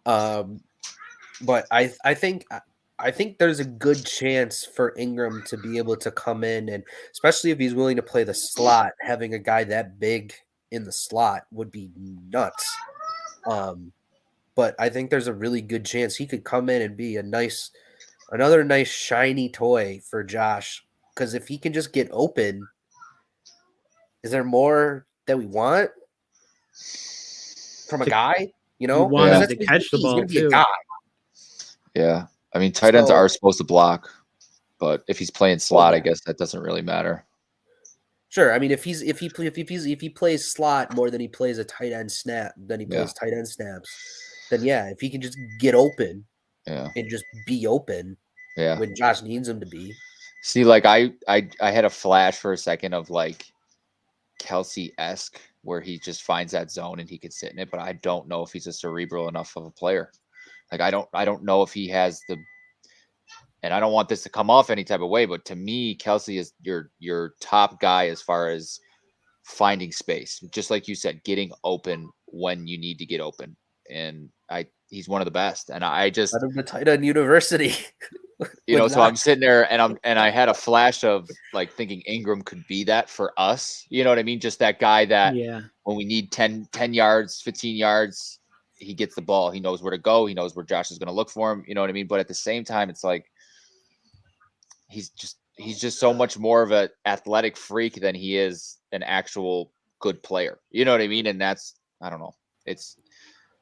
but I think there's a good chance for Ingram to be able to come in, and especially if he's willing to play the slot, having a guy that big in the slot would be nuts. But I think there's a really good chance he could come in and be another nice shiny toy for Josh, because if he can just get open, is there more that we want from a guy? We want him to catch the ball too. Yeah, I mean, tight ends are supposed to block, but if he's playing slot, I guess that doesn't really matter. Sure. I mean, if he plays slot more than he plays a tight end snap, plays tight end snaps, then yeah, if he can just get open, and just be open, when Josh needs him to be. See, like I had a flash for a second of like Kelsey-esque where he just finds that zone and he could sit in it, but I don't know if he's a cerebral enough of a player. Like I don't know if he has the, and I don't want this to come off any type of way, but to me, Kelsey is your top guy as far as finding space. Just like you said, getting open when you need to get open. And he's one of the best. And I just out of the tight end university. So I'm sitting there and I had a flash of like thinking Ingram could be that for us. You know what I mean? Just that guy that when we need 10 yards, 15 yards, he gets the ball. He knows where to go. He knows where Josh is going to look for him. You know what I mean? But at the same time, it's like he's just so much more of an athletic freak than he is an actual good player. You know what I mean? And that's, I don't know. It's,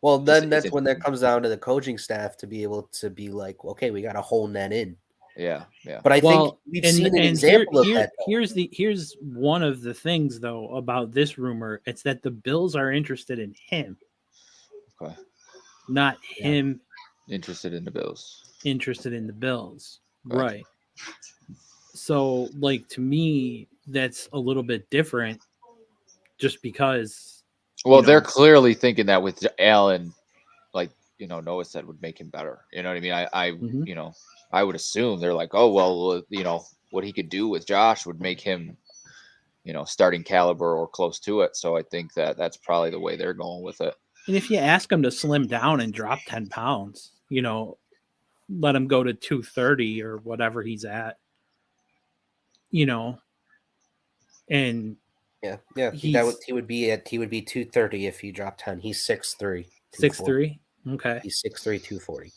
well, then that's when that comes down to the coaching staff to be able to be like, okay, we got to hone that in. Yeah. But I think we've seen an example of that. Here's one of the things though about this rumor. It's that the Bills are interested in him. Okay. Not him interested in the Bills. Interested in the Bills. Right. So, like, to me, that's a little bit different just because. Well, they're clearly thinking that with Allen, like, Noah said would make him better. You know what I mean? I would assume they're like, oh, well, what he could do with Josh would make him, starting caliber or close to it. So I think that's probably the way they're going with it. And if you ask him to slim down and drop 10 pounds, let him go to 230 or whatever he's at, and he would be 230 if he dropped 10. He's 6'3". 6'3". Okay. He's 6'3", 240.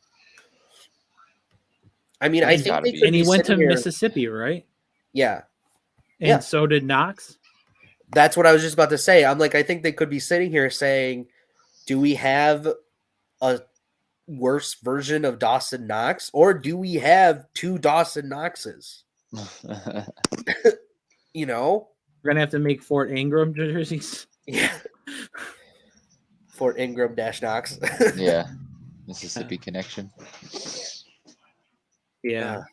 I mean, I think they could. And he went to Mississippi, right? Yeah. And so did Knox. That's what I was just about to say. I'm like, I think they could be sitting here saying, do we have a worse version of Dawson Knox, or do we have two Dawson Knoxes? We're gonna have to make Fort Ingram jerseys. Yeah. Fort Ingram - Knox. Yeah. Mississippi connection. Yeah.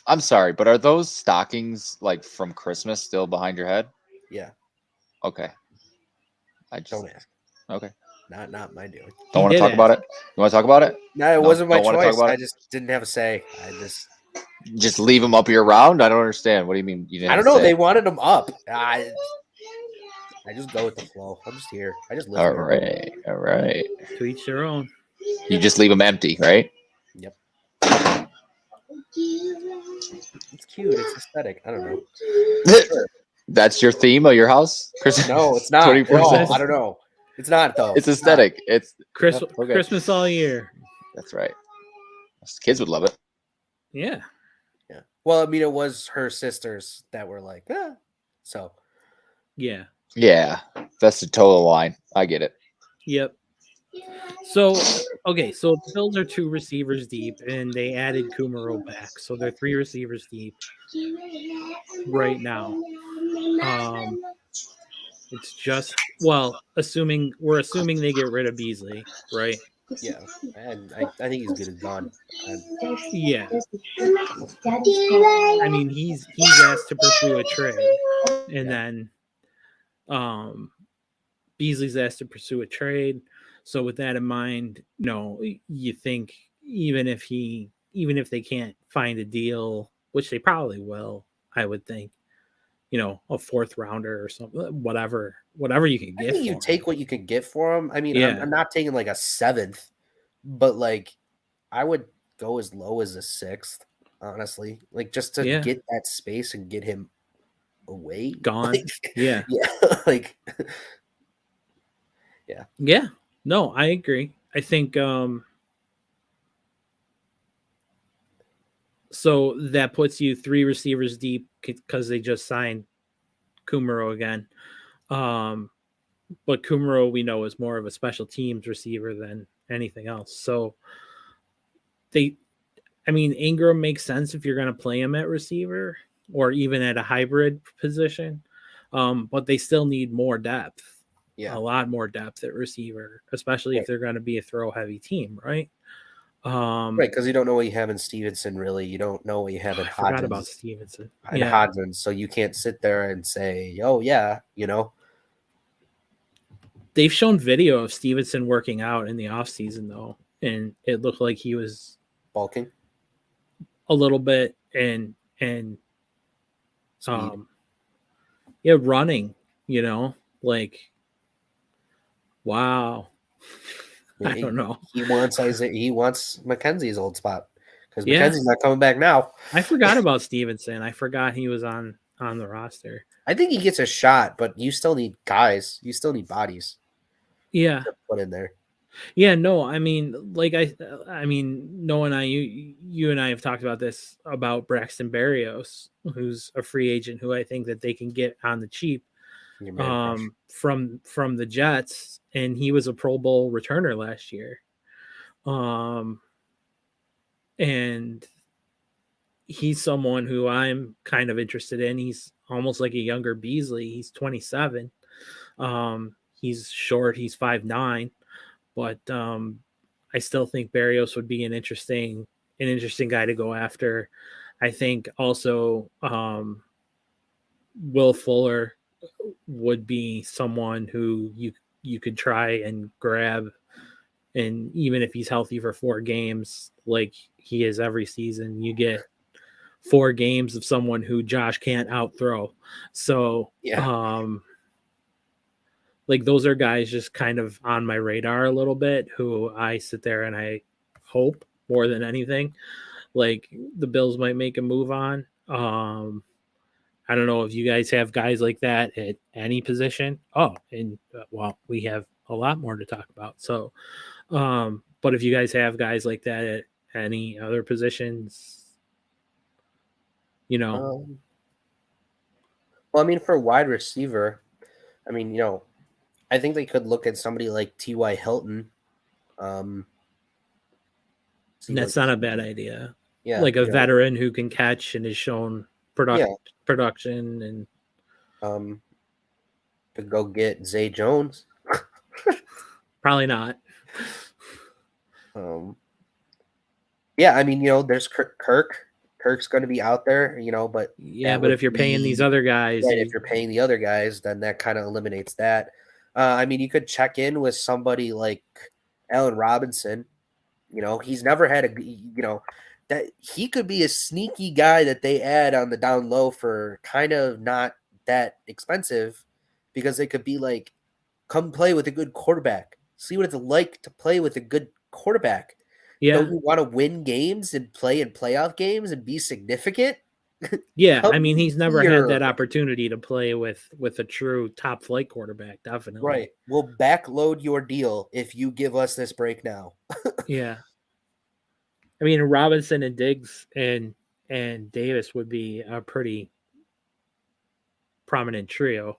I'm sorry, but are those stockings like from Christmas still behind your head? Yeah. Okay. I just don't ask. Okay. Not my doing. Don't want to talk about it. You want to talk about it? No, it wasn't my choice. I just didn't have a say. I just leave them up year round. I don't understand. What do you mean? You didn't I don't know. They wanted them up. I just go with the flow. I'm just here. I just live here. All right. To each their own. You just leave them empty, right? Yep. It's cute. It's aesthetic. I don't know. Sure. That's your theme of your house, Chris? No, it's not. No, I don't know. It's not though. It's aesthetic. It's Christmas all year. That's right. Kids would love it. Yeah. Yeah. Well, I mean, it was her sisters that were like, so. Yeah. Yeah. That's the total line. I get it. Yep. So, okay. So the Bills are 2 receivers deep, and they added Kumaro back. So they're 3 receivers deep right now. It's just, assuming they get rid of Beasley, right? Yeah, and I think he's good as gone. Yeah. I mean, he's asked to pursue a trade, and then Beasley's asked to pursue a trade. So with that in mind, you think even if they can't find a deal, which they probably will, I would think, a 4th rounder or something, whatever you can get. I think you take what you can get for him. I mean, I'm not taking like a 7th, but like I would go as low as a 6th, honestly, like just to get that space and get him away, gone. Yeah. No, I agree. I think so that puts you 3 receivers deep because they just signed Kumaro again. But Kumaro, we know, is more of a special teams receiver than anything else. So Ingram makes sense if you're going to play him at receiver. or even at a hybrid position. But they still need more depth. Yeah. A lot more depth at receiver, especially if they're going to be a throw heavy team, right? Right, because you don't know what you have in Stevenson, really. You don't know what you have in I forgot about Hodgins. Stevenson. And Hodgins, so you can't sit there and say, "Oh yeah," They've shown video of Stevenson working out in the offseason, though, and it looked like he was bulking a little bit and speed. Running. Like, wow. I don't know. He wants Mackenzie's old spot because Mackenzie's not coming back now. I forgot about Stevenson. I forgot he was on the roster. I think he gets a shot, but you still need guys. You still need bodies. Yeah, to put in there. Yeah, no, I mean, Noah and I, you and I have talked about this about Braxton Berrios, who's a free agent who I think that they can get on the cheap, from the Jets, and he was a Pro Bowl returner last year, and he's someone who I'm kind of interested in. He's almost like a younger Beasley. He's 27. He's short. He's 5'9". But I still think Berrios would be an interesting guy to go after. I think also Will Fuller would be someone who you could try and grab, and even if he's healthy for 4 games, like he is every season, you get 4 games of someone who Josh can't outthrow. So like those are guys just kind of on my radar a little bit, who I sit there and I hope more than anything, like the Bills might make a move on. I don't know if you guys have guys like that at any position. Well, we have a lot more to talk about. So, but if you guys have guys like that at any other positions, Well, I mean, for wide receiver, I mean, I think they could look at somebody like T.Y. Hilton. That's not a bad idea. Yeah, like a veteran who can catch and has shown production, and to go get Zay Jones. Probably not. Yeah, I mean, there's Kirk. Kirk's going to be out there, but but if you're paying these other guys, if you're paying the other guys, then that kind of eliminates that. I mean, you could check in with somebody like Allen Robinson. He's never had that he could be a sneaky guy that they add on the down low for kind of not that expensive, because they could be like, come play with a good quarterback. See what it's like to play with a good quarterback. Yeah. Don't you want to win games and play in playoff games and be significant? Yeah, I mean, he's never had that opportunity to play with a true top flight quarterback, definitely. Right. We'll backload your deal if you give us this break now. Yeah. I mean, Robinson and Diggs and Davis would be a pretty prominent trio.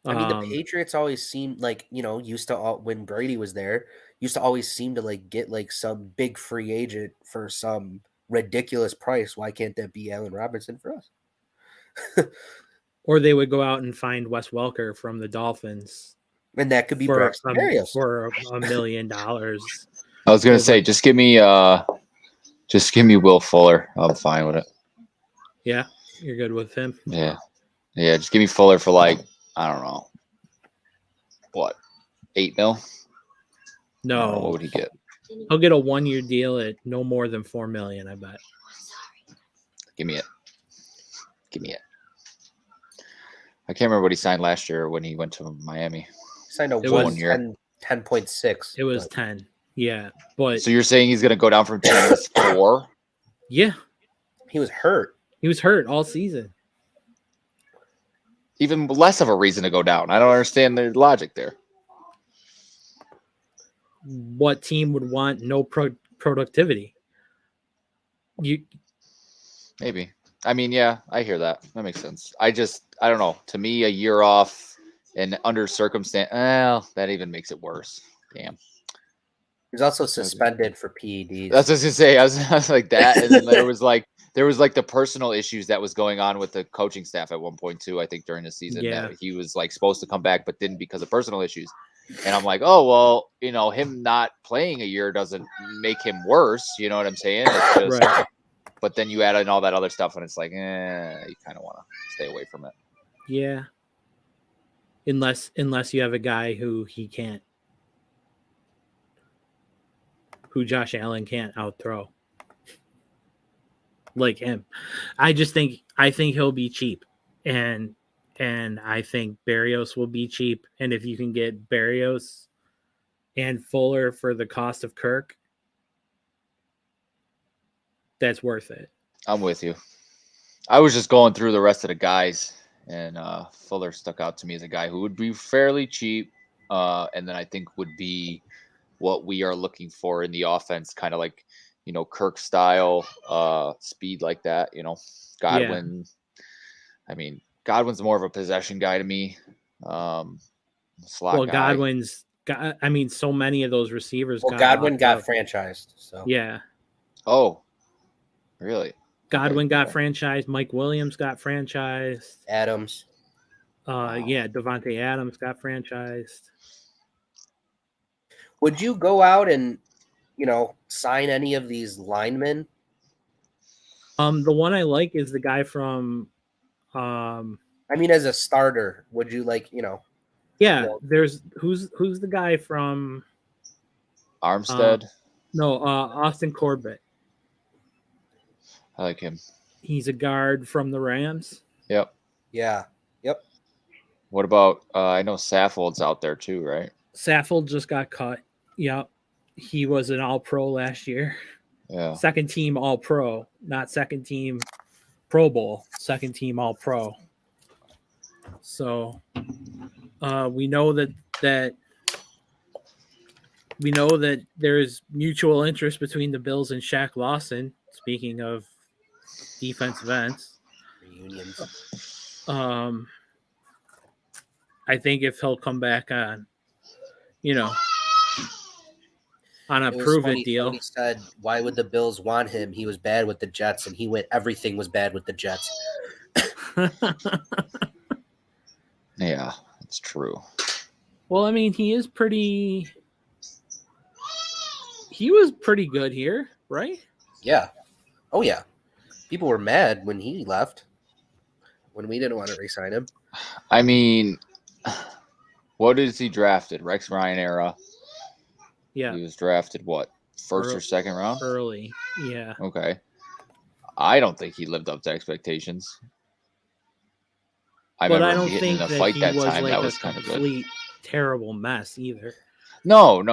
I mean, the Patriots always seemed like, used to, when Brady was there, used to always seem to like get like some big free agent for some ridiculous price. Why can't that be Allen Robinson for us? Or they would go out and find Wes Welker from the Dolphins, and that could be for $1 million. I was gonna say, just give me Will Fuller. I'm fine with it. Yeah, you're good with him. Yeah. Just give me Fuller for like, I don't know, what, $8 million? No, what would he get? He'll get a 1-year deal at no more than $4 million, I bet. Give me it. I can't remember what he signed last year when he went to Miami. He signed a 1 year, 10.6. It was 10. Yeah, but so you're saying he's going to go down from 10 to 4? Yeah, he was hurt. He was hurt all season. Even less of a reason to go down. I don't understand the logic there. What team would want no productivity? Maybe. I mean, yeah, I hear that. That makes sense. I don't know. To me, a year off and under circumstance, that even makes it worse. Damn. He's also suspended for PEDs. That's what I was going to say. I was like that. And then there was like there was like the personal issues that was going on with the coaching staff at one point too. I think during the season Yeah. that he was like supposed to come back but didn't because of personal issues. And I'm like, oh well, him not playing a year doesn't make him worse. You know what I'm saying? It's just, Right. but then you add in all that other stuff, and it's like, you kind of want to stay away from it. Yeah. Unless you have a guy who Josh Allen can't outthrow. Like him. I think he'll be cheap. And I think Berrios will be cheap. And if you can get Berrios and Fuller for the cost of Kirk, that's worth it. I'm with you. I was just going through the rest of the guys, and Fuller stuck out to me as a guy who would be fairly cheap, and then I think would be what we are looking for in the offense, kind of like, Kirk style, speed like that. Godwin. Yeah. I mean, Godwin's more of a possession guy to me. Slot guy. Godwin's got. I mean, so many of those receivers. Well, Godwin got franchised. So yeah. Oh, really? Godwin got franchised. Mike Williams got franchised. Adams. Yeah, Devontae Adams got franchised. Would you go out and, sign any of these linemen? The one I like is the guy from. I mean, as a starter, would you like, Yeah, there's who's the guy from Armstead? No, Austin Corbett. I like him. He's a guard from the Rams. Yep. Yeah. Yep. What about I know Saffold's out there too, right? Saffold just got cut. Yep. He was an all-pro last year. Yeah. Second team all-pro, not second team Pro Bowl, second team all-pro. So we know that there's mutual interest between the Bills and Shaq Lawson. Speaking of defensive ends, reunions. I think if he'll come back on, on a prove-it deal. He said, "Why would the Bills want him? He was bad with the Jets," and he went, "Everything was bad with the Jets." Yeah, that's true. Well, I mean, he was pretty good here, right? Yeah. Oh, yeah. People were mad when he left, when we didn't want to re-sign him. I mean, what is he drafted? Rex Ryan era. Yeah. He was drafted, what, first or second round? Early, yeah. Okay. I don't think he lived up to expectations. I don't think that fight that time. Like that was kind of good. Terrible mess either. No.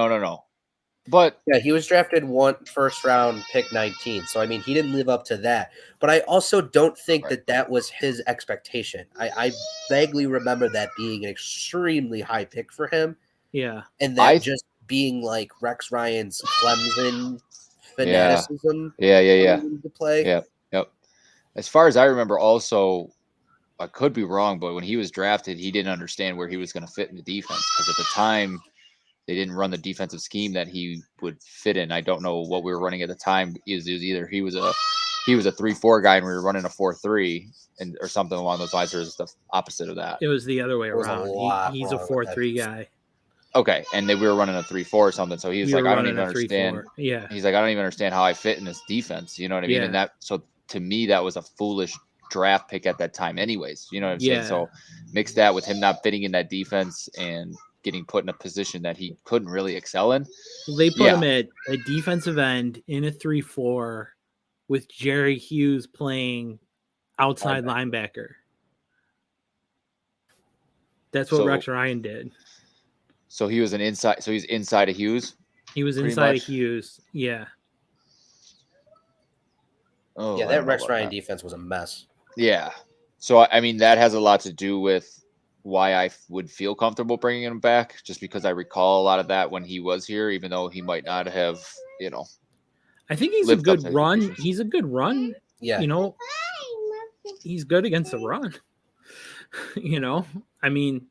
But yeah, he was drafted first round, pick 19. So I mean, he didn't live up to that. But I also don't think that was his expectation. I vaguely remember that being an extremely high pick for him. Yeah, and that just being like Rex Ryan's Clemson fanaticism. Yeah. To play. Yep. As far as I remember, also, I could be wrong, but when he was drafted, he didn't understand where he was going to fit in the defense because at the time they didn't run the defensive scheme that he would fit in. I don't know what we were running at the time. It was either he was a 3-4 guy and we were running a 4-3 or something along those lines, or is the opposite of that? It was the other way around. He's a 4-3 guy. Okay, and then we were running a 3-4 or something. So he was like, I don't even understand. 3-4. Yeah, he's like, I don't even understand how I fit in this defense. You know what I mean? Yeah. And that, so to me, that was a foolish draft pick at that time, anyways. You know what I'm saying? So mix that with him not fitting in that defense and getting put in a position that he couldn't really excel in. Well, they put him at a defensive end in a 3-4 with Jerry Hughes playing outside linebacker. That's what Rex Ryan did. So he was inside. So he's inside of Hughes. He was inside of Hughes. Yeah. Oh, yeah, that Rex Ryan defense was a mess. Yeah. So I mean, that has a lot to do with why I would feel comfortable bringing him back, just because I recall a lot of that when he was here, even though he might not have, I think he's a good run. He's a good run. Yeah. He's good against the run. I mean,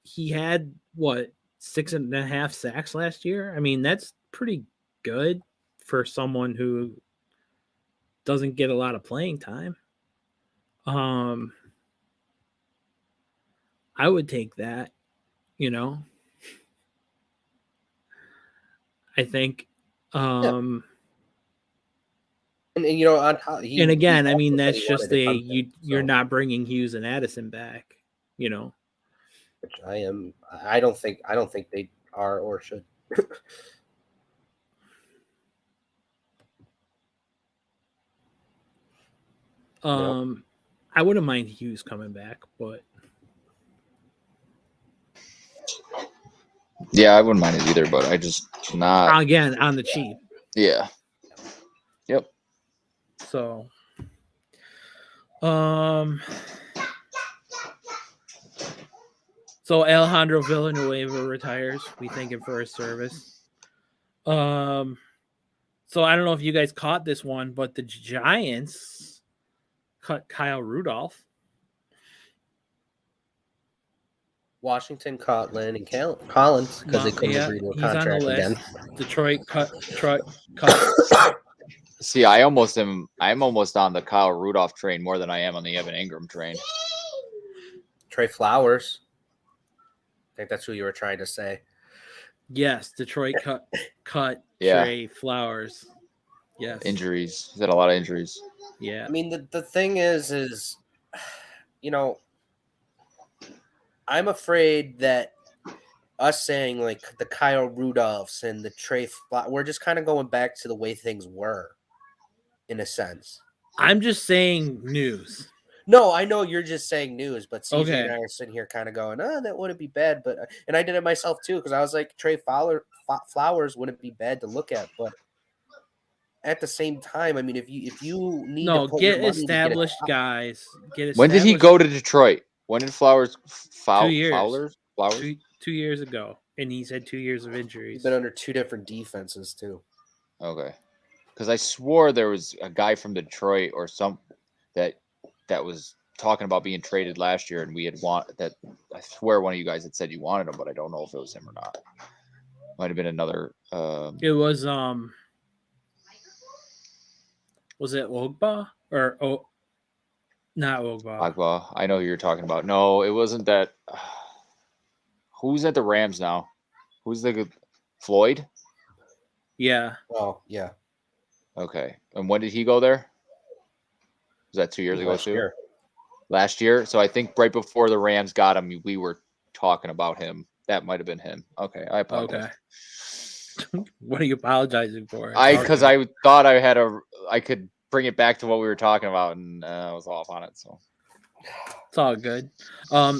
he had 6.5 sacks last year. I mean, that's pretty good for someone who doesn't get a lot of playing time. I would take that, you know. I think And you know, on how and again, I mean, also said that's he just wanted to come back, you're so, not bringing Hughes and Addison back, you know. which I am. I don't think they are or should. I wouldn't mind Hughes coming back, but Yeah, I wouldn't mind it either, but I just not. again on the cheap. Yeah. Yep. So, so Alejandro Villanueva retires. We thank him for his service. So I don't know if you guys caught this one, but the Giants cut Kyle Rudolph. Washington caught Landon Collins because they couldn't agree to a he's on the contract list. again. Detroit cut. See, I'm almost on the Kyle Rudolph train more than I am on the Evan Ingram train. Trey Flowers. I think that's who you were trying to say. Yes, Detroit cut Yeah. Trey Flowers. Yes. Injuries. He's had a lot of injuries. Yeah. I mean, the thing is, you know, I'm afraid that us saying like the Kyle Rudolphs and the Trey Flowers, we're just kind of going back to the way things were, in a sense. I'm just saying news. No, I know you're just saying news, but CJ Okay. and I are sitting here kind of going, "Oh, that wouldn't be bad." But and I did it myself too because I was like, Trey Flowers wouldn't be bad to look at, but at the same time, I mean, if you need to put get your money established to guys. When did he go to Detroit? When did Flowers 2 years. Flowers? 2 years ago, and he's had 2 years of injuries. He's been under two different defenses too. Okay, because I swore there was a guy from Detroit or some that was talking about being traded last year, and we had that. I swear one of you guys had said you wanted him, but I don't know if it was him or not. Might have been another. It was Was it Ogba or not Ogba? Agba. I know who you're talking about. No, it wasn't that. Who's at the Rams now? Who's the good Floyd? Yeah. Oh yeah. Okay, and when did he go there? Was that 2 years ago too? Year. Last year. So I think right before the Rams got him, we were talking about him. That might have been him. Okay, I apologize. Okay. What are you apologizing for? Because I thought I could bring it back to what we were talking about, and I was off on it. So it's all good.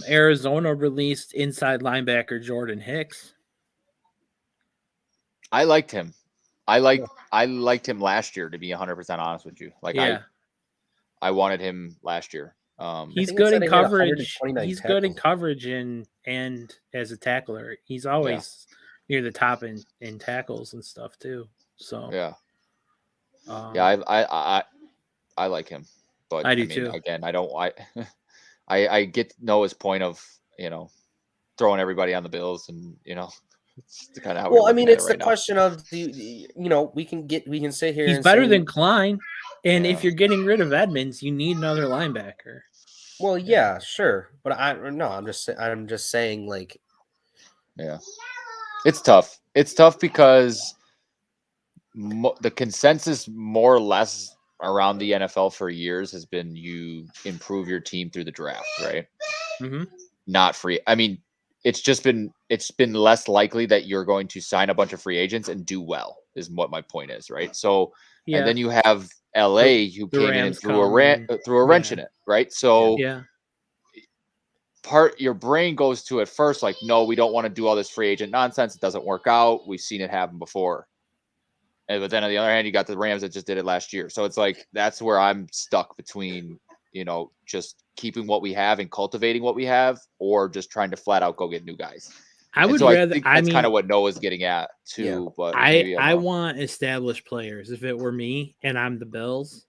Arizona released inside linebacker Jordan Hicks. I liked him. I liked him last year, to be 100% honest with you. Like I wanted him last year. He's good in coverage. He's good in coverage and as a tackler. He's always near the top in tackles and stuff too. So I like him. But I do too. Again, I get Noah's point of, throwing everybody on the Bills, and it's kind of how. Well, I mean, it's the question of we can sit here. He's better than Klein, and if you're getting rid of Edmonds, you need another linebacker. Well, yeah, sure, but I'm just saying, like, it's tough. It's tough because the consensus, more or less, around the NFL for years has been you improve your team through the draft, right? Mm-hmm. Not free. I mean, it's been less likely that you're going to sign a bunch of free agents and do well, is what my point is, right? So, and then you have LA who came in and threw a wrench in it, right? So your brain goes to at first like, no, we don't want to do all this free agent nonsense. It doesn't work out. We've seen it happen before. But then on the other hand, you got the Rams that just did it last year. So it's like, that's where I'm stuck between, just keeping what we have and cultivating what we have, or just trying to flat out go get new guys. I think that's kind of what Noah's getting at too. But I want established players. If it were me and I'm the Bills,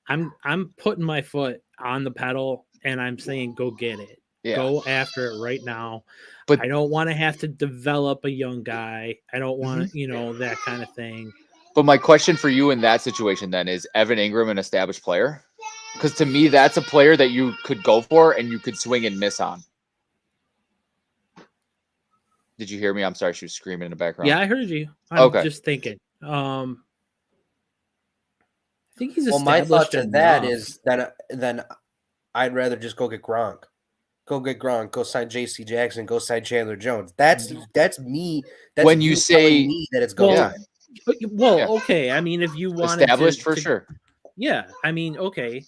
I'm putting my foot on the pedal and I'm saying, go get it. Yeah. Go after it right now. But I don't want to have to develop a young guy. I don't want to, that kind of thing. But my question for you in that situation then is Evan Ingram an established player? Because to me, that's a player that you could go for and you could swing and miss on. Did you hear me? I'm sorry, she was screaming in the background. Yeah, I heard you. I'm Okay. just thinking. I think he's Well, my established thought to that enough. is then I'd rather just go get Gronk. Go get Gronk. Go sign J.C. Jackson. Go sign Chandler Jones. That's me. That's When you telling say- me that it's go Well, time. Well, Yeah. okay. I mean, if you wanted Established to, for sure. Yeah, I mean, okay.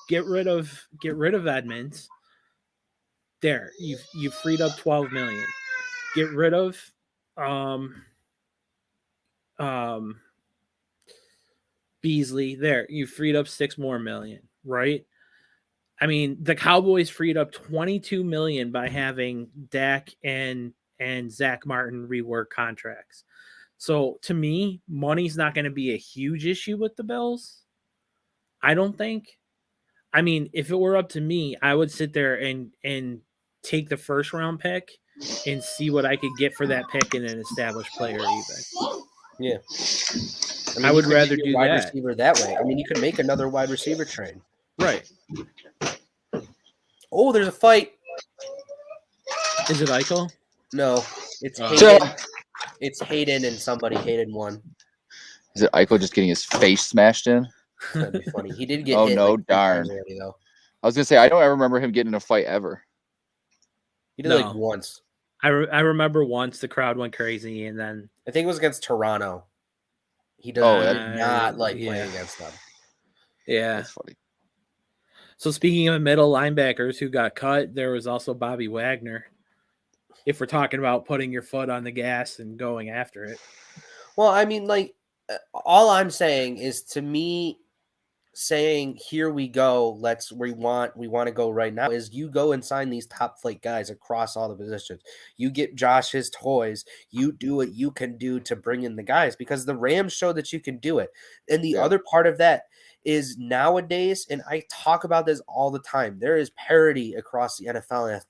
Get rid of Edmonds. There, you've freed up 12 million. Get rid of Beasley. There, you freed up 6 more million, right? I mean, the Cowboys freed up 22 million by having Dak and Zach Martin rework contracts. So to me, money's not going to be a huge issue with the Bills. I don't think. I mean, if it were up to me, I would sit there and take the first round pick and see what I could get for that pick in an established player even. Yeah. I you would could rather get your do wide that. receiver that way. I mean, you could make another wide receiver trade. Right. Oh, there's a fight. Is it Eichel? No, it's Oh. Hayden. It's Hayden and somebody. Hayden won. Is it Eichel just getting his face smashed in? That'd be funny. He did get Oh, hit no, like 3 darn. times already, though. I was going to say, I don't ever remember him getting in a fight ever. He did No. like once. I remember once the crowd went crazy and then I think it was against Toronto. He does not like playing against them. Yeah. That's funny. So speaking of middle linebackers who got cut, there was also Bobby Wagner. If we're talking about putting your foot on the gas and going after it. Well, I mean, like, all I'm saying is, to me, saying here we go, we want to go right now, is you go and sign these top flight guys across all the positions. You get Josh his toys. You do what you can do to bring in the guys, because the Rams show that you can do it. And the other part of that is nowadays, and I talk about this all the time, there is parity across the NFL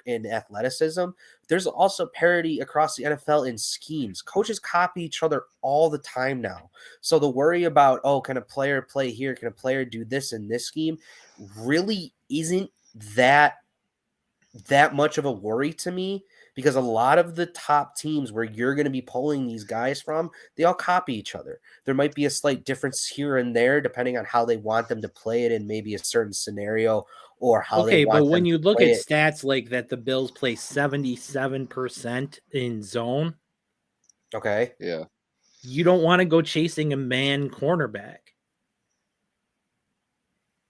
in athleticism. There's also parity across the NFL in schemes. Coaches copy each other all the time now. So the worry about, can a player play here? Can a player do this in this scheme? Really isn't that much of a worry to me, because a lot of the top teams where you're going to be pulling these guys from, they all copy each other. There might be a slight difference here and there depending on how they want them to play it in maybe a certain scenario, or how they want but when them you to look at play it. stats like that, the Bills play 77% in zone. Okay. Yeah. You don't want to go chasing a man cornerback.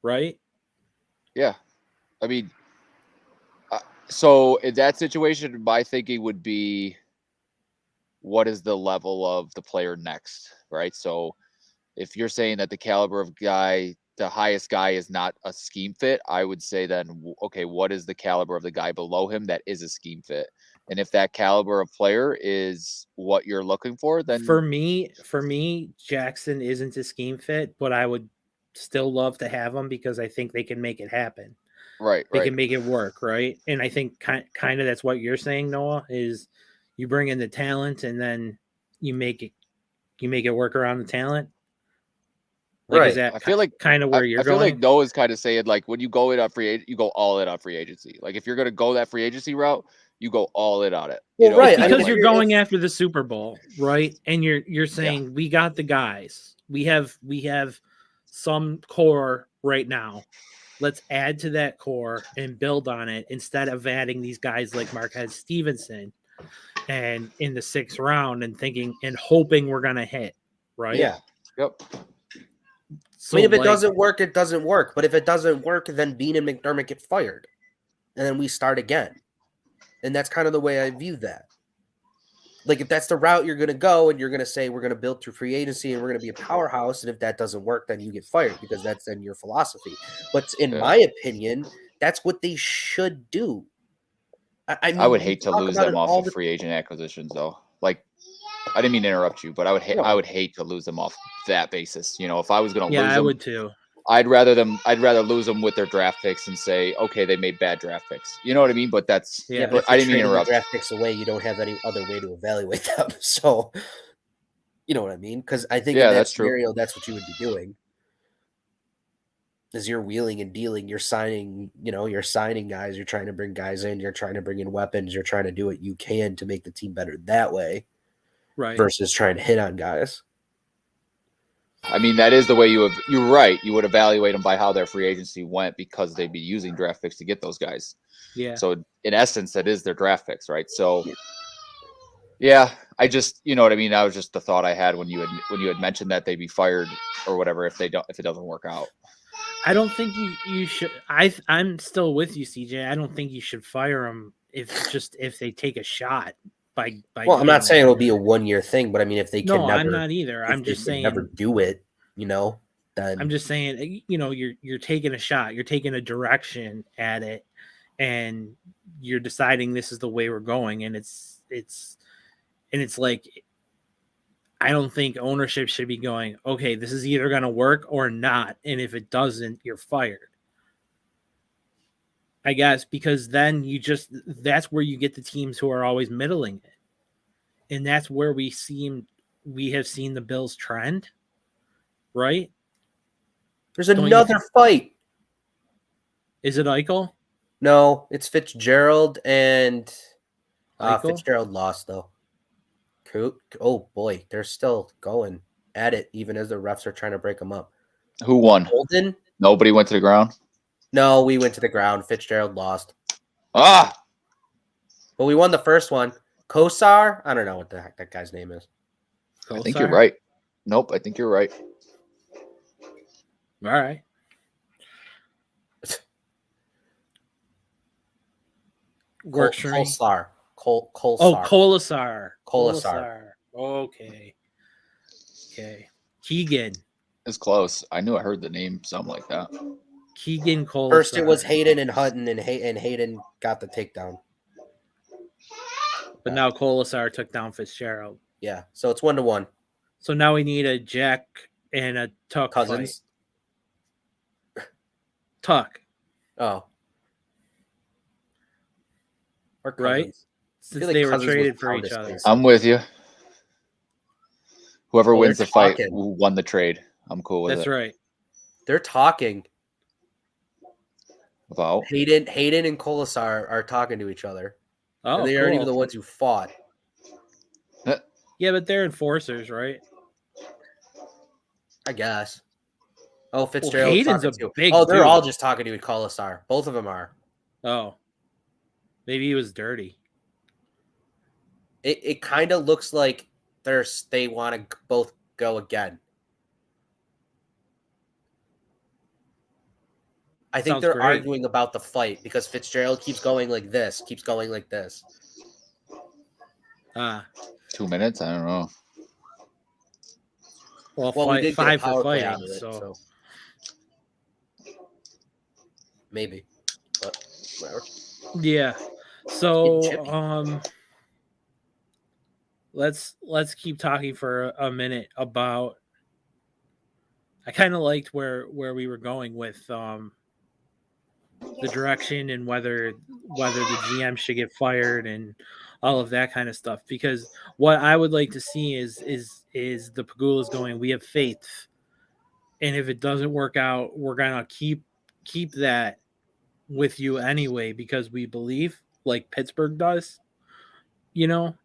Right? Yeah. I mean, so in that situation, my thinking would be, what is the level of the player next, right? So if you're saying that the caliber of guy, the highest guy is not a scheme fit, I would say then, okay, what is the caliber of the guy below him that is a scheme fit? And if that caliber of player is what you're looking for, then for me, Jackson isn't a scheme fit, but I would still love to have him because I think they can make it happen. Right. They can make it work, right? And I think kind of that's what you're saying, Noah, is you bring in the talent and then you make it work around the talent. Like, is that I feel like kind of where you're going? I feel like Noah's kind of saying, like, when you go in on free agent, you go all in on free agency. Like, if you're going to go that free agency route, you go all in on it. Well, right. Because you're going after the Super Bowl, right? And you're saying we got the guys. We have some core right now. Let's add to that core and build on it instead of adding these guys like Marquez Stevenson and in the 6th round and thinking and hoping we're gonna hit, right? Yeah. Yep. So, I mean, if it doesn't work, it doesn't work. But if it doesn't work, then Bean and McDermott get fired. And then we start again. And that's kind of the way I view that. Like, if that's the route you're going to go and you're going to say we're going to build through free agency and we're going to be a powerhouse, and if that doesn't work, then you get fired, because that's then your philosophy. But in my opinion, that's what they should do. I mean, I would hate to lose them off of free agent acquisitions, though. Like, I didn't mean to interrupt you, but I would hate to lose them off that basis. You know, if I was going to lose them, I would too. I'd rather lose them with their draft picks and say, okay, they made bad draft picks. You know what I mean? But that's but I didn't mean to interrupt. Draft picks away, you don't have any other way to evaluate them. So You know what I mean? Because I think Yeah, in that that's true. scenario, that's what you would be doing. Is you're wheeling and dealing, you're signing guys, you're trying to bring guys in, you're trying to bring in weapons, you're trying to do what you can to make the team better that way, Right. versus trying to hit on guys. I mean, that is the way you're right. You would evaluate them by how their free agency went because they'd be using draft picks to get those guys. Yeah. So in essence, that is their draft picks, right? So yeah, I just, you know what I mean? That was just the thought I had when you had mentioned that they'd be fired or whatever if it doesn't work out. I don't think you should. I'm still with you, CJ. I don't think you should fire them if they take a shot by. Well, I'm not saying it'll be a 1-year thing, but I mean, if they can No, never, I'm not either. I'm just saying never do it, then I'm just saying, you're taking a shot, you're taking a direction at it, and you're deciding this is the way we're going, and it's like, I don't think ownership should be going, okay, this is either going to work or not, and if it doesn't, you're fired. I guess, because then that's where you get the teams who are always middling it, and that's where we have seen the Bills trend, right? There's another fight. Is it Eichel? No, it's Fitzgerald and Eichel? Fitzgerald lost though. Oh boy, they're still going at it even as the refs are trying to break them up. Who won? Golden? Nobody went to the ground? No, we went to the ground. Fitzgerald lost. Ah! But we won the first one. Kosar? I don't know what the heck that guy's name is. I think you're right. Nope, I think you're right. All right. Works for me. Kolsar. Oh, Kolasar. Okay. Keegan. It's close. I knew I heard the name, something like that. Keegan Kolasar. First it was Hayden and Hutton, and Hayden got the takedown. But now Kolasar took down Fitzgerald. Yeah, so it's 1-1. So now we need a Jack and a Tuck Cousins. Fight. Tuck. Oh. Or right? Since they were traded for each other. I'm with you. Whoever wins the fight talking. won the trade. I'm cool with That's it. right. They're talking. About Hayden and Kolasar are talking to each other. Oh, and they aren't even the ones who fought. Yeah, but they're enforcers, right? I guess. Oh, Fitzgerald. Hayden's a big they're dude. all just talking to Kolasar. Both of them are. Oh. Maybe he was dirty. It kind of looks like they want to both go again. I think they're arguing about the fight because Fitzgerald keeps going like this. 2 minutes? I don't know. Well, we did 5 get a for power play fighting, out of it, so maybe, but whatever. Yeah. So let's keep talking for a minute about. I kind of liked where we were going with the direction and whether the GM should get fired and all of that kind of stuff, because what I would like to see is the Pagulas going, we have faith, and if it doesn't work out, we're gonna keep that with you anyway because we believe, like Pittsburgh does, and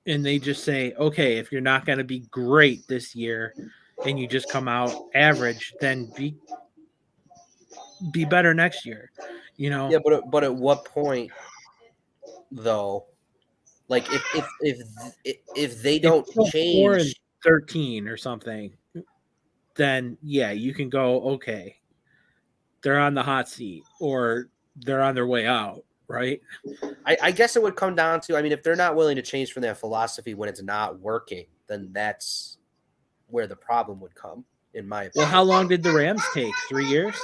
they just say, okay, if you're not going to be great this year and you just come out average, then be better next year, Yeah, but at what point though? Like if they don't change 4-13 or something, then yeah, you can go, okay, they're on the hot seat or they're on their way out, right? I guess it would come down to, I mean, if they're not willing to change from their philosophy when it's not working, then that's where the problem would come, in my opinion. Well, how long did the Rams take? 3 years?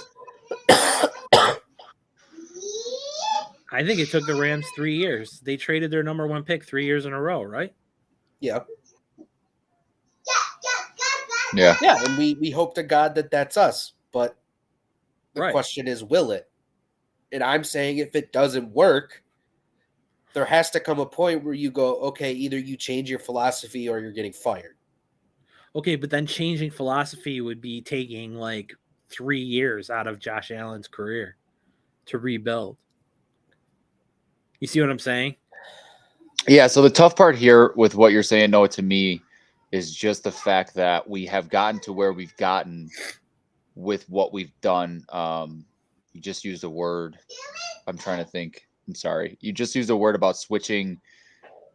I think it took the Rams 3 years. They traded their number 1 pick 3 years in a row, right? Yeah. Yeah. Yeah, and we hope to God that that's us, but the Right. question is, will it? And I'm saying if it doesn't work, there has to come a point where you go, okay, either you change your philosophy or you're getting fired. Okay, but then changing philosophy would be taking like 3 years out of Josh Allen's career to rebuild. You see what I'm saying? Yeah. So the tough part here with what you're saying, Noah, to me, is just the fact that we have gotten to where we've gotten with what we've done. You just used a word. I'm trying to think. I'm sorry. You just used a word about switching,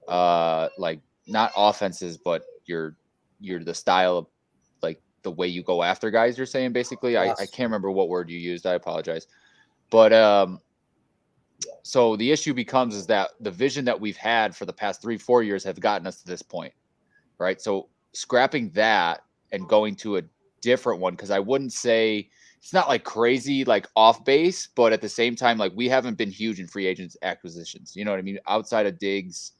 like not offenses, but your the style of like the way you go after guys. You're saying basically. I can't remember what word you used. I apologize. But so the issue becomes is that the vision that we've had for the past 3-4 years have gotten us to this point, right? So scrapping that and going to a different one, because I wouldn't say it's not like crazy like off base, but at the same time, like we haven't been huge in free agents acquisitions. You know what I mean? Outside of Diggs,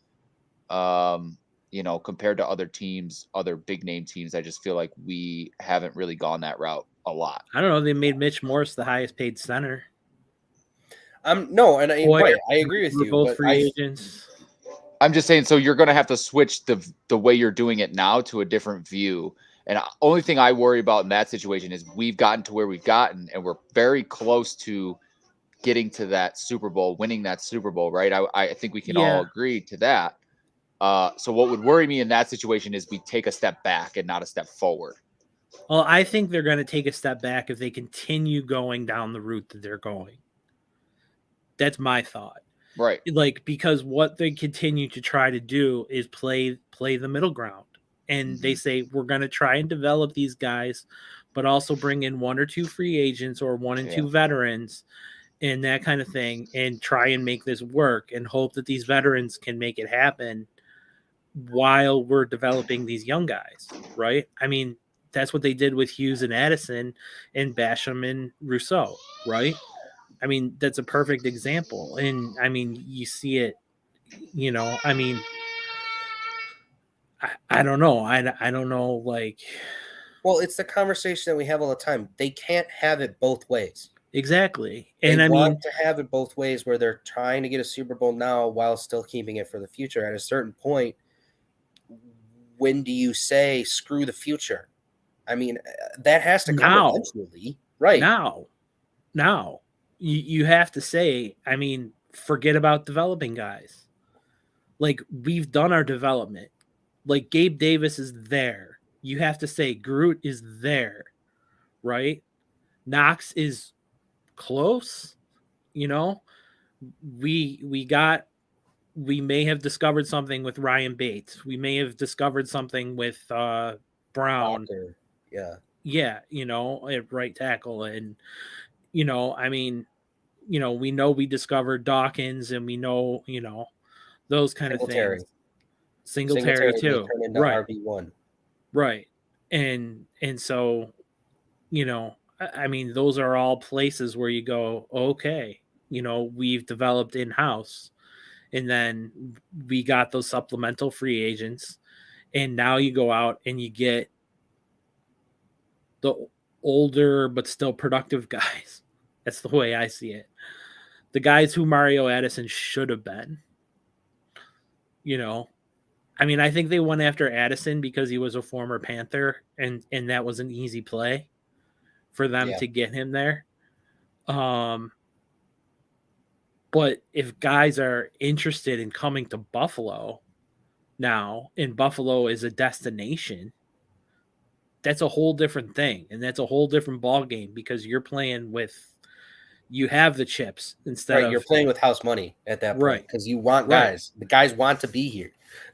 you know, compared to other teams, other big name teams, I just feel like we haven't really gone that route a lot. I don't know. They made Mitch Morse the highest paid center. No, and I agree with you, Both but free agents. I'm just saying, so you're going to have to switch the way you're doing it now to a different view. And the only thing I worry about in that situation is we've gotten to where we've gotten, and we're very close to getting to that Super Bowl, winning that Super Bowl, right? I think we can all agree to that. So what would worry me in that situation is we take a step back and not a step forward. Well, I think they're going to take a step back if they continue going down the route that they're going. That's my thought. Right. Like, because what they continue to try to do is play the middle ground. And they say, we're going to try and develop these guys, but also bring in 1 or 2 free agents or 1 and 2 veterans and that kind of thing, and try and make this work and hope that these veterans can make it happen while we're developing these young guys, right? I mean, that's what they did with Hughes and Addison and Basham and Rousseau, right? I mean, that's a perfect example. And I mean, you see it, you know, I mean, I don't know. I don't know. Like, well, it's the conversation that we have all the time. They can't have it both ways. Exactly. And they I want mean, to have it both ways where they're trying to get a Super Bowl now while still keeping it for the future. At a certain point, when do you say screw the future? I mean, that has to come eventually, right? Now, you have to say, I mean, forget about developing guys. Like, we've done our development. Like, Gabe Davis is there. You have to say Groot is there, right? Knox is close. You know, we may have discovered something with Ryan Bates. We may have discovered something with Brown. Walker. Yeah, you know, at right tackle. And, you know, I mean, you know we discovered Dawkins, and we know, you know, those kind of things. Singletary too. Right. RB1. Right. And so, you know, I mean, those are all places where you go, okay, you know, we've developed in-house, and then we got those supplemental free agents, and now you go out and you get the older but still productive guys. That's the way I see it. The guys who Mario Addison should have been. You know, I mean, I think they went after Addison because he was a former Panther, and that was an easy play for them to get him there. But if guys are interested in coming to Buffalo now, and Buffalo is a destination, that's a whole different thing. And that's a whole different ball game, because you're playing with, you have the chips instead of, you're playing with house money at that point, because you want guys. The guys want to be here.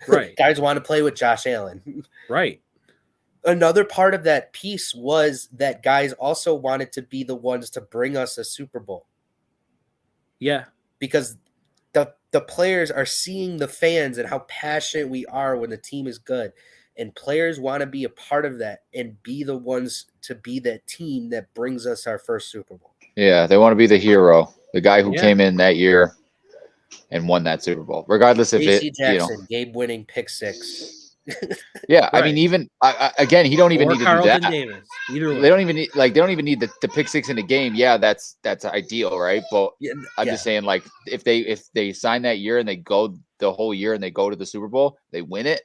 Right. Guys want to play with Josh Allen. Right. Another part of that piece was that guys also wanted to be the ones to bring us a Super Bowl. Yeah. Because the players are seeing the fans and how passionate we are when the team is good. And players want to be a part of that and be the ones to be that team that brings us our first Super Bowl. Yeah, they want to be the hero, the guy who came in that year and won that Super Bowl, regardless if J.C. it, Jackson, you know, game-winning pick 6. Yeah, Right. I mean, even again, he don't even need to do that. Davis. Either way. They don't even need the pick 6 in the game. Yeah, that's ideal, right? But I'm just saying, like, if they sign that year and they go the whole year and they go to the Super Bowl, they win it.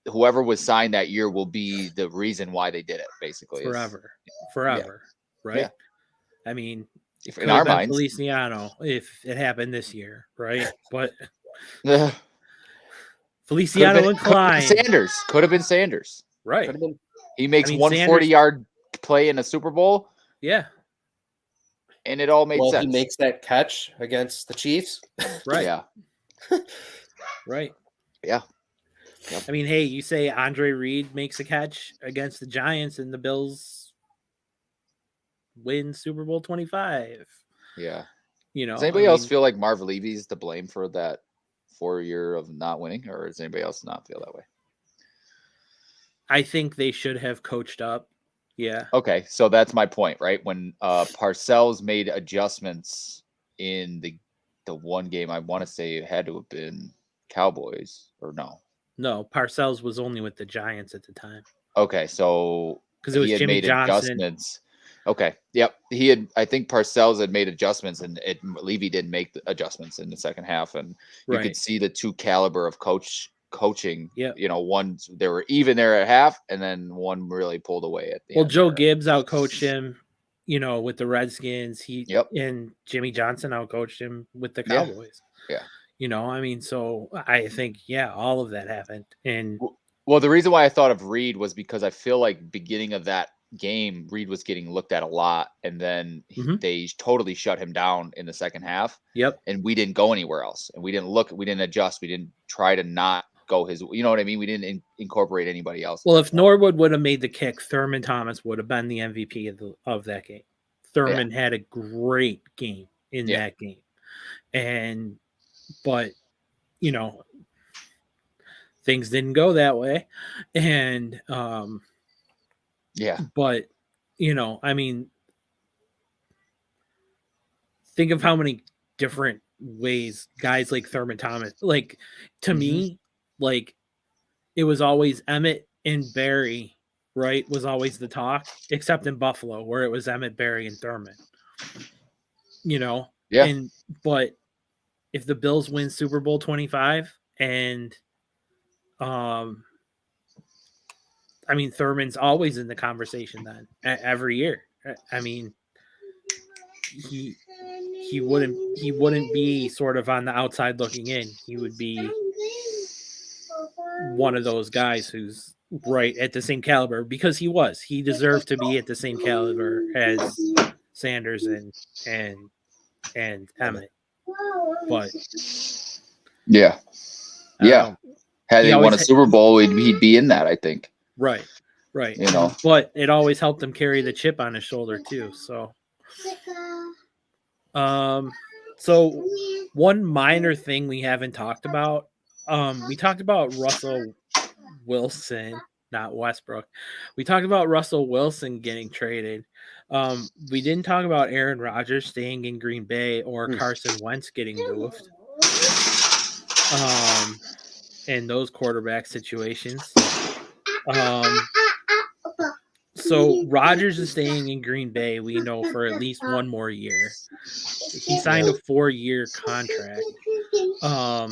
whoever was signed that year will be the reason why they did it, basically. forever, right? Yeah. I mean, If, could in have our been minds. Feliciano if it happened this year, right? But Could Feliciano and Klein, Sanders. Could have been Sanders. right? Could have been. He makes I mean, one Sanders- 40-yard play in a Super Bowl, Yeah, and it all made Well, sense. he makes that catch against the Chiefs. right, Yeah. right. Yeah. I mean, hey, you say Andre Reed makes a catch against the Giants and the Bills win Super Bowl 25. Yeah. You know, Does anybody else feel like Marv Levy's to blame for that 4 year of not winning, or does anybody else not feel that way? I think they should have coached up. Yeah. Okay, so that's my point, right? When Parcells made adjustments in the one game, I want to say it had to have been Cowboys, or no? No, Parcells was only with the Giants at the time. Okay, so because it was he had Jimmy made Johnson. adjustments. Okay, yep, he had. I think Parcells had made adjustments, and Levy didn't make the adjustments in the second half, and you could see the two caliber of coaching. Yeah, you know, one they were even there at half, and then one really pulled away at the end. Joe Gibbs outcoached him, you know, with the Redskins. And Jimmy Johnson outcoached him with the Cowboys. Yeah. You know, I mean, so I think, all of that happened. And well, the reason why I thought of Reed was because I feel like beginning of that game, Reed was getting looked at a lot, and then they totally shut him down in the second half. Yep. And we didn't go anywhere else, and we didn't adjust. We didn't try to not go his. You know what I mean? We didn't incorporate anybody else. Well, if Norwood would have made the kick, Thurman Thomas would have been the MVP of that game. Thurman had a great game in that game, but you know, things didn't go that way, and but you know, I mean, think of how many different ways guys like Thurman Thomas, like, to me, like, it was always Emmett and Barry, right? Was always the talk, except in Buffalo, where it was Emmett, Barry, and Thurman. You know? Yeah. But if the Bills win Super Bowl 25 and I mean, Thurman's always in the conversation then every year. I mean, he wouldn't be sort of on the outside looking in. He would be one of those guys who's right at the same caliber, because he deserved to be at the same caliber as Sanders and Emmett. But had they won a Super Bowl, he'd be in that, I think. Right. You know, but it always helped him carry the chip on his shoulder too. So so one minor thing we haven't talked about, we talked about Russell Wilson, not Westbrook. We talked about Russell Wilson getting traded. We didn't talk about Aaron Rodgers staying in Green Bay or Carson Wentz getting moved. In those quarterback situations. So Rodgers is staying in Green Bay, we know, for at least one more year. He signed a 4-year contract to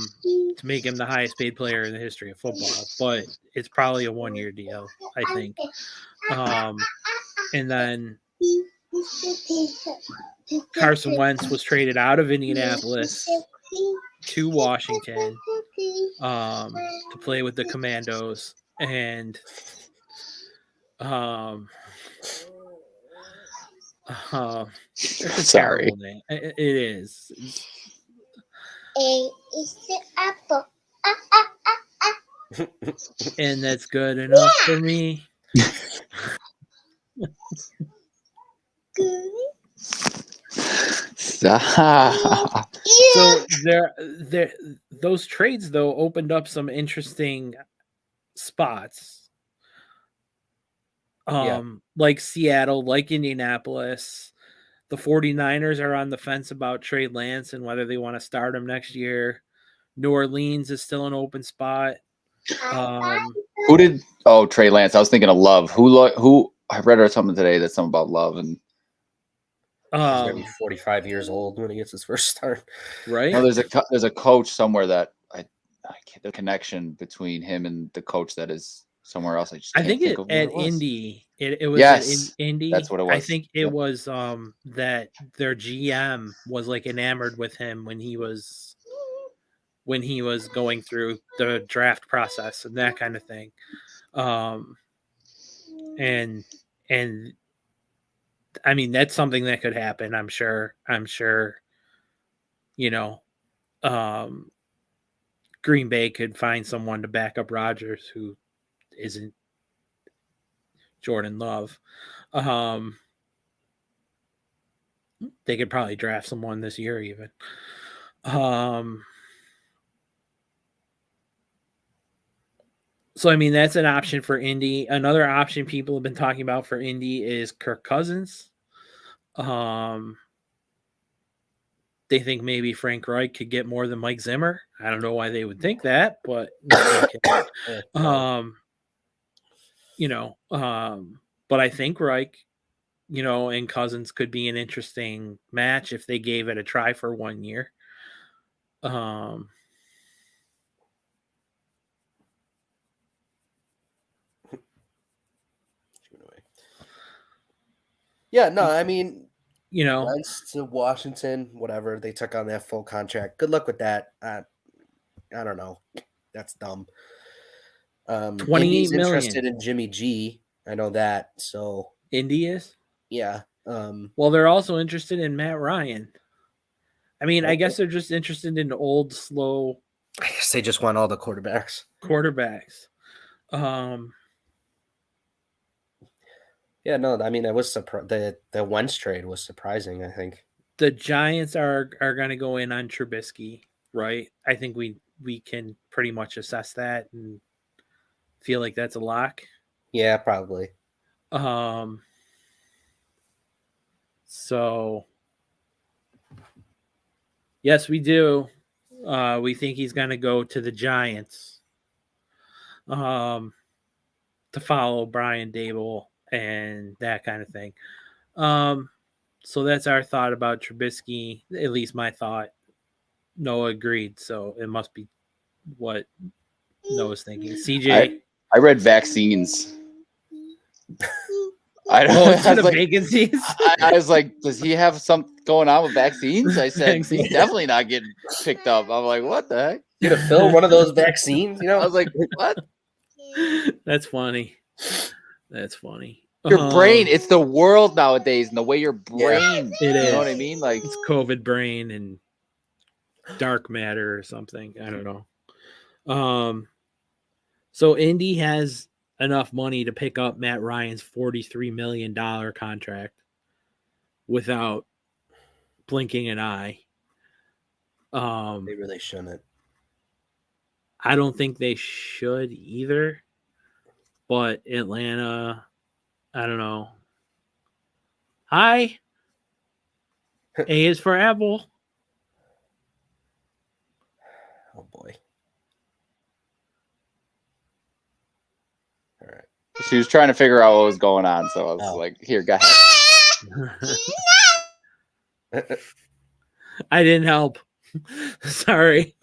make him the highest paid player in the history of football, but it's probably a 1-year deal, I think. And then Carson Wentz was traded out of Indianapolis to Washington to play with the Commandos, and sorry, it is. A is the apple. And that's good enough for me. So those trades though opened up some interesting spots. Like Seattle, like Indianapolis. The 49ers are on the fence about Trey Lance and whether they want to start him next year. New Orleans is still an open spot. Trey Lance. I was thinking of Love. Who I read something today that's something about Love, and he's gonna be 45 years old when he gets his first start. Right. No, there's a coach somewhere that the connection between him and the coach that is somewhere else. I just I can't think think it of what at it was. Indy. It was Yes, at Indy. that's what it I was. think it Yep. was that their GM was like enamored with him when he was going through the draft process and that kind of thing. And I mean that's something that could happen. I'm sure. You know, Green Bay could find someone to back up Rodgers who isn't Jordan Love. They could probably draft someone this year even. So I mean that's an option for Indy. Another option people have been talking about for Indy is Kirk Cousins. They think maybe Frank Reich could get more than Mike Zimmer. I don't know why they would think that, but okay. But I think Reich, and Cousins could be an interesting match if they gave it a try for 1 year. Yeah, no, I mean, know, Wentz to Washington, whatever. They took on that full contract. Good luck with that. I don't know. That's dumb. 28 Indy's million. interested in Jimmy G. I know that. So Indy is? yeah. Well, they're also interested in Matt Ryan. I mean, I guess they're just interested in old, slow. I guess they just want all the quarterbacks. Yeah, no, I mean, it was the Wentz trade was surprising, I think. The Giants are going to go in on Trubisky, right? I think we can pretty much assess that and feel like that's a lock. Yeah, probably. So yes, we do. We think he's going to go to the Giants. To follow Brian Dable and that kind of thing. So that's our thought about Trubisky, at least my thought. Noah agreed, so it must be what Noah's thinking. CJ? I read vaccines. Instead of vacancies? I was like, does he have something going on with vaccines? I said, he's definitely not getting picked up. I'm like, what the heck? You gonna fill one of those vaccines, I was like, what? That's funny. Your brain, it's the world nowadays, and the way your brain, it is. You know what I mean? Like it's COVID brain and dark matter or something. I don't know. So Indy has enough money to pick up Matt Ryan's $43 million contract without blinking an eye. They really shouldn't. I don't think they should either. But Atlanta, I don't know. Hi. A is for Apple. Oh boy. All right. She was trying to figure out what was going on, so I was like, here, go ahead. I didn't help. Sorry.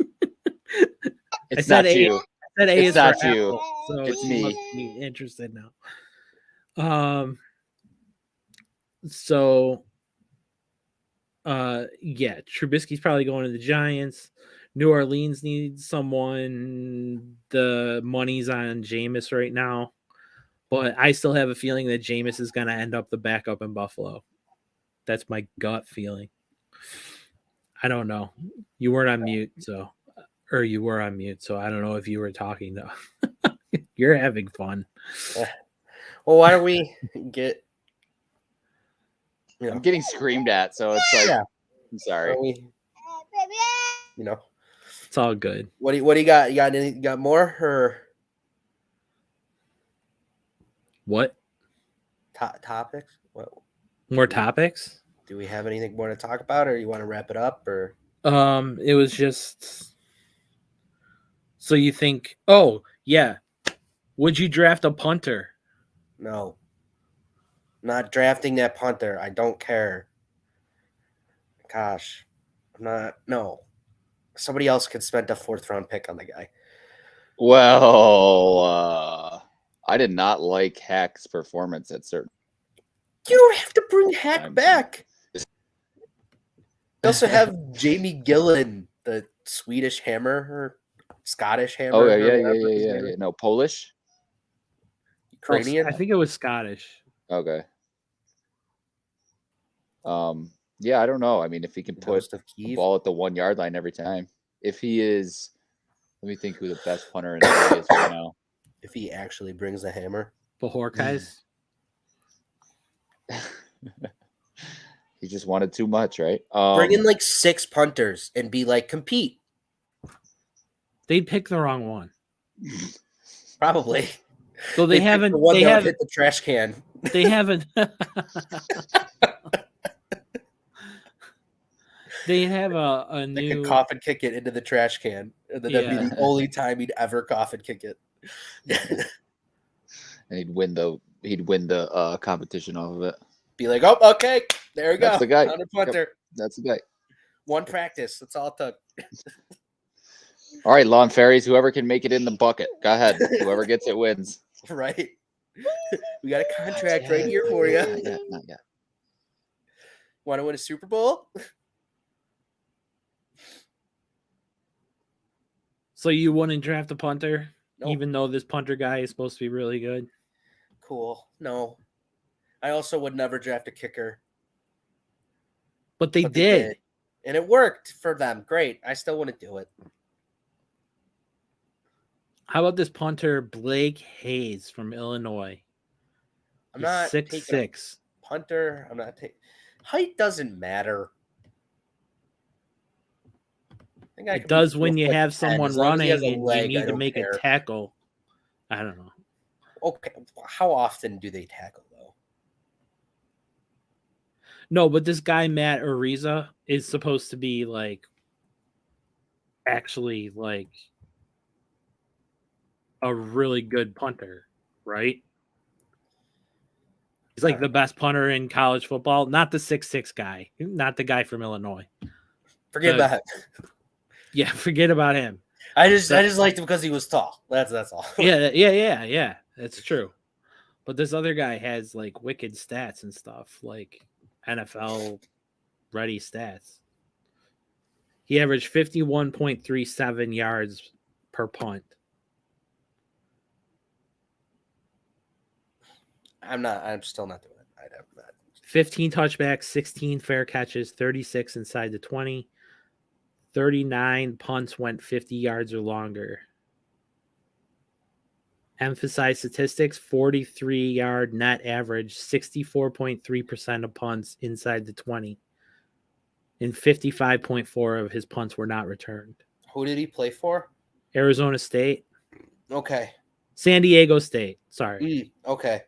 It's not you. I said A it's is not for you. Apple, so it's me. me. Must be interested now. So yeah, Trubisky's probably going to the Giants. New Orleans needs someone. The money's on Jameis right now. But I still have a feeling that Jameis is going to end up the backup in Buffalo. That's my gut feeling. I don't know. You weren't on mute, so you were on mute, so I don't know if you were talking though. You're having fun. Well, why don't we get? I'm getting screamed at, so it's like, I'm sorry. It's all good. What do you got? You got more or what? Topics? What? More topics? Do we have anything more to talk about, or you want to wrap it up, or? It was just. So you think? Oh yeah, would you draft a punter? No. Not drafting that punter. I don't care. Gosh, I'm not. No. Somebody else could spend a 4th-round pick on the guy. Well, I did not like Hack's performance at certain. You don't have to bring Hack times. back. You also have Jamie Gillen, the Swedish Hammer or Scottish Hammer. Oh or yeah, whatever his name is. No, Polish. Ukrainian. I think it was Scottish. Okay. Yeah, I don't know. I mean, if he can put Ghost of the Kyiv. ball at the 1 yard line every time, if he is, let me think who the best punter in the league is right now. If he actually brings the hammer. Bajorkais. He just wanted too much, right? Bring in like 6 punters and be like, compete. They'd pick the wrong one. Probably. So they picked haven't. the one They that would haven't. hit the trash can. They haven't. They have a They new. could cough and kick it into the trash can. And then that'd be the only time he'd ever cough and kick it. And he'd win the competition off of it. Be like, oh, okay, there we go. That's the guy. Counter punter. That's the guy. One practice. That's all it took. All right, lawn fairies. Whoever can make it in the bucket, go ahead. Whoever gets it wins. Right. We got a contract right here for you. Not yet. Want to win a Super Bowl? So you wouldn't draft a punter, Nope. even though this punter guy is supposed to be really good. Cool. No. I also would never draft a kicker. But they But did. And it worked for them. Great. I still wouldn't do it. How about this punter Blake Hayes from Illinois? I'm not taking 6'6". a punter. I'm not taking. Height doesn't matter. I think I It could does be when you 4'10", have someone as long as running he has a and you leg, I need to don't make care. a tackle. I don't know. Okay. How often do they tackle though? No, but this guy Matt Ariza is supposed to be like actually like a really good punter, right? He's like the best punter in college football, not the 6'6" guy, not the guy from Illinois. Forget about it. Yeah, forget about him. I just liked him because he was tall. That's all. Yeah. That's true. But this other guy has like wicked stats and stuff, like NFL ready stats. He averaged 51.37 yards per punt. I'm still not doing it. I'd have that. 15 touchbacks, 16 fair catches, 36 inside the 20. 39 punts went 50 yards or longer. Emphasize statistics, 43-yard net average, 64.3% of punts inside the 20. And 55.4% of his punts were not returned. Who did he play for? Arizona State. Okay. San Diego State. Sorry. Okay.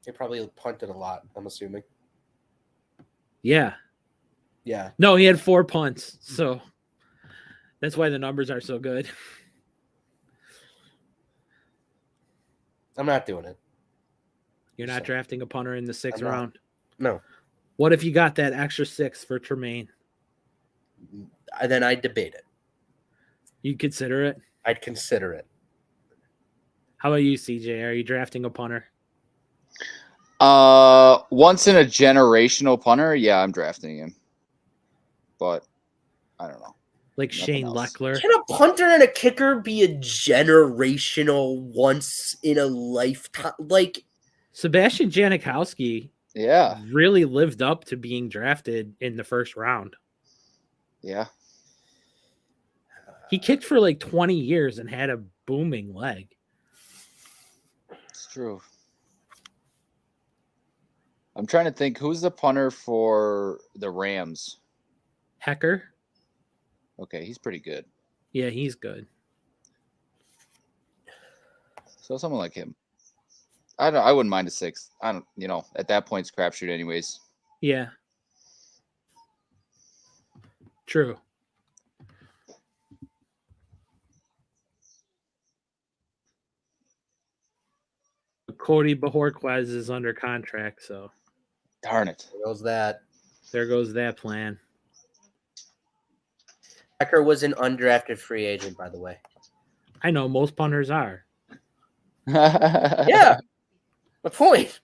He probably punted a lot, I'm assuming. Yeah. Yeah. No, he had 4 punts. So that's why the numbers are so good. I'm not doing it. You're not drafting a punter in the 6th round? No. What if you got that extra 6 for Tremaine? Then I'd debate it. You'd consider it? I'd consider it. How about you, CJ? Are you drafting a punter? Once in a generational punter, yeah, I'm drafting him. But I don't know. Like Nothing Shane else. Leckler? Can a punter and a kicker be a generational, once in a lifetime? Like Sebastian Janikowski Yeah. really lived up to being drafted in the 1st round. Yeah. He kicked for like 20 years and had a booming leg. It's true. I'm trying to think, who's the punter for the Rams? Hecker? Okay, he's pretty good. Yeah, he's good. So someone like him. I wouldn't mind a 6th. At that point it's crapshoot anyways. Yeah. True. Cody Bajorquez is under contract, so Darn it. there goes that. there goes that plan. Becker was an undrafted free agent, by the way. I know most punters are. Yeah. My point.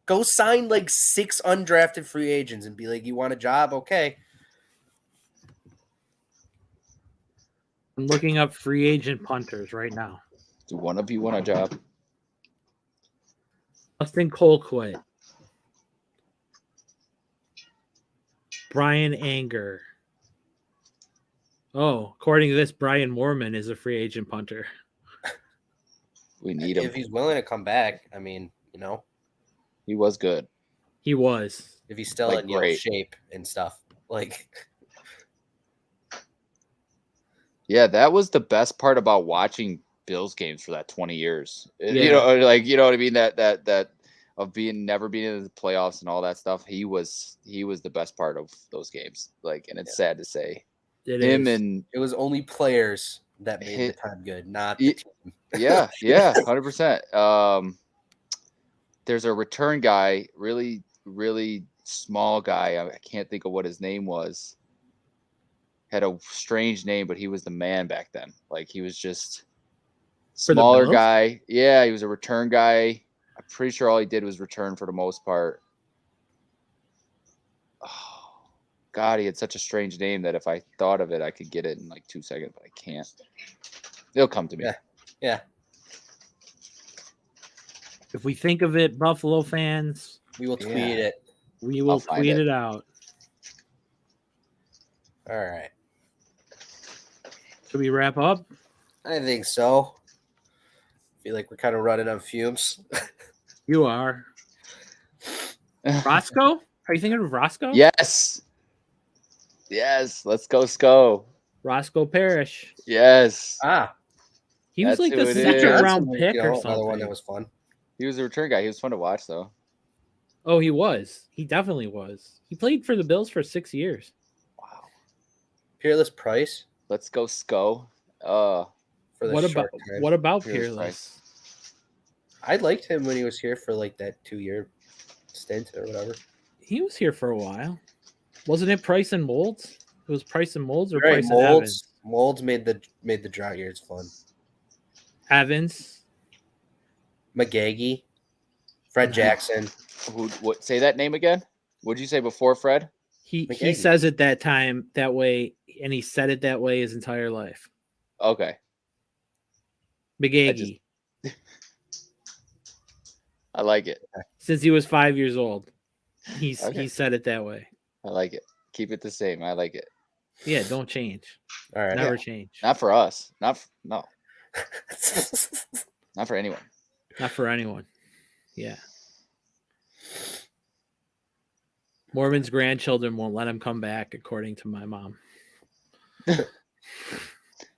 Go sign like 6 undrafted free agents and be like, you want a job? Okay. I'm looking up free agent punters right now. Do one of you want a job? Justin Colquitt. Brian Anger. Oh, according to this, Brian Moorman is a free agent punter. We need him. If he's willing to come back, I mean, He was good. He was. if he's still Like, in great. shape and stuff. Like, Yeah, that was the best part about watching Bills games for that 20 years. You Yeah. know, like, you know what I mean? That of never being in the playoffs and all that stuff. He was the best part of those games. Like, and it's sad to say. It Him is. and it was only players that made the time good, not the Ye- team. yeah, 100%. There's a return guy, really, really small guy. I can't think of what his name was. Had a strange name, but he was the man back then. Like, he was just For the smaller Bills? guy. Yeah, he was a return guy. I'm pretty sure all he did was return for the most part. Oh, God, he had such a strange name that if I thought of it, I could get it in like 2 seconds, but I can't. It'll come to me. Yeah. If we think of it, Buffalo fans, We will tweet Yeah. it. we will find tweet it. it out. All right. Should we wrap up? I think so. Feel like we're kind of running on fumes. You are. Roscoe? Are you thinking of Roscoe? Yes. Yes. Let's go, Sco. Roscoe Parrish. Yes. He was That's like who the it second is. round pick or Another one something. that was fun. He was a return guy. He was fun to watch, though. Oh, he was. He definitely was. He played for the Bills for 6 years. Wow. Peerless Price Let's go, Sco. for the What about short time. what about Peerless Peerless? I liked him when he was here for like that 2-year stint or whatever. He was here for a while. Wasn't it Price and Molds? It was Price and Molds or Right, Price and Evans? Molds made the drought years fun. Evans. McGaggy, Fred Jackson. What? Say that name again. What'd you say before, Fred? He McGaggy. says it that way, and he said it that way his entire life. Okay. McGaggy. I like it. Since he was 5 years old. He Okay. said it that way. I like it. Keep it the same. I like it. Yeah, don't change. All right. Never change. Not for us. No. Not for anyone. Not for anyone. Yeah. Mormon's grandchildren won't let him come back, according to my mom. Do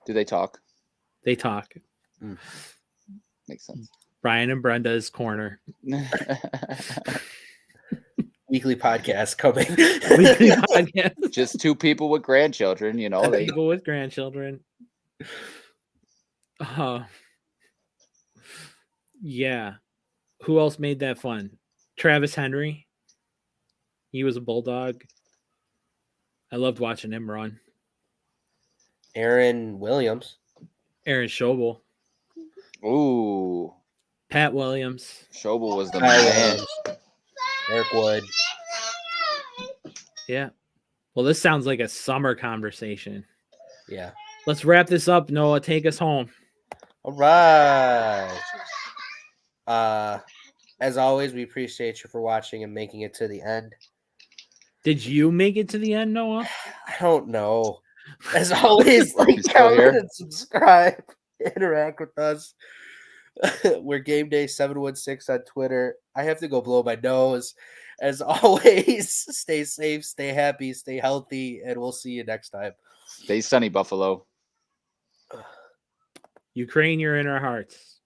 they talk? They talk. Makes sense. Brian and Brenda's corner. Weekly podcast coming. Weekly podcast. Just two people with grandchildren, you know. They People with grandchildren. Yeah. Who else made that fun? Travis Henry. He was a bulldog. I loved watching him run. Aaron Williams. Aaron Schobel. Ooh. Pat Williams. Schobel was the Kyle man. Williams, Eric Wood. Yeah. Well, this sounds like a summer conversation. Yeah. Let's wrap this up, Noah. Take us home. All right. As always, we appreciate you for watching and making it to the end. Did you make it to the end, Noah? I don't know. As always, like, You still here? comment and subscribe. Interact with us. We're Gameday716 on Twitter. I have to go blow my nose. As always, stay safe, stay happy, stay healthy, and we'll see you next time. Stay sunny, Buffalo. Ukraine, you're in our hearts.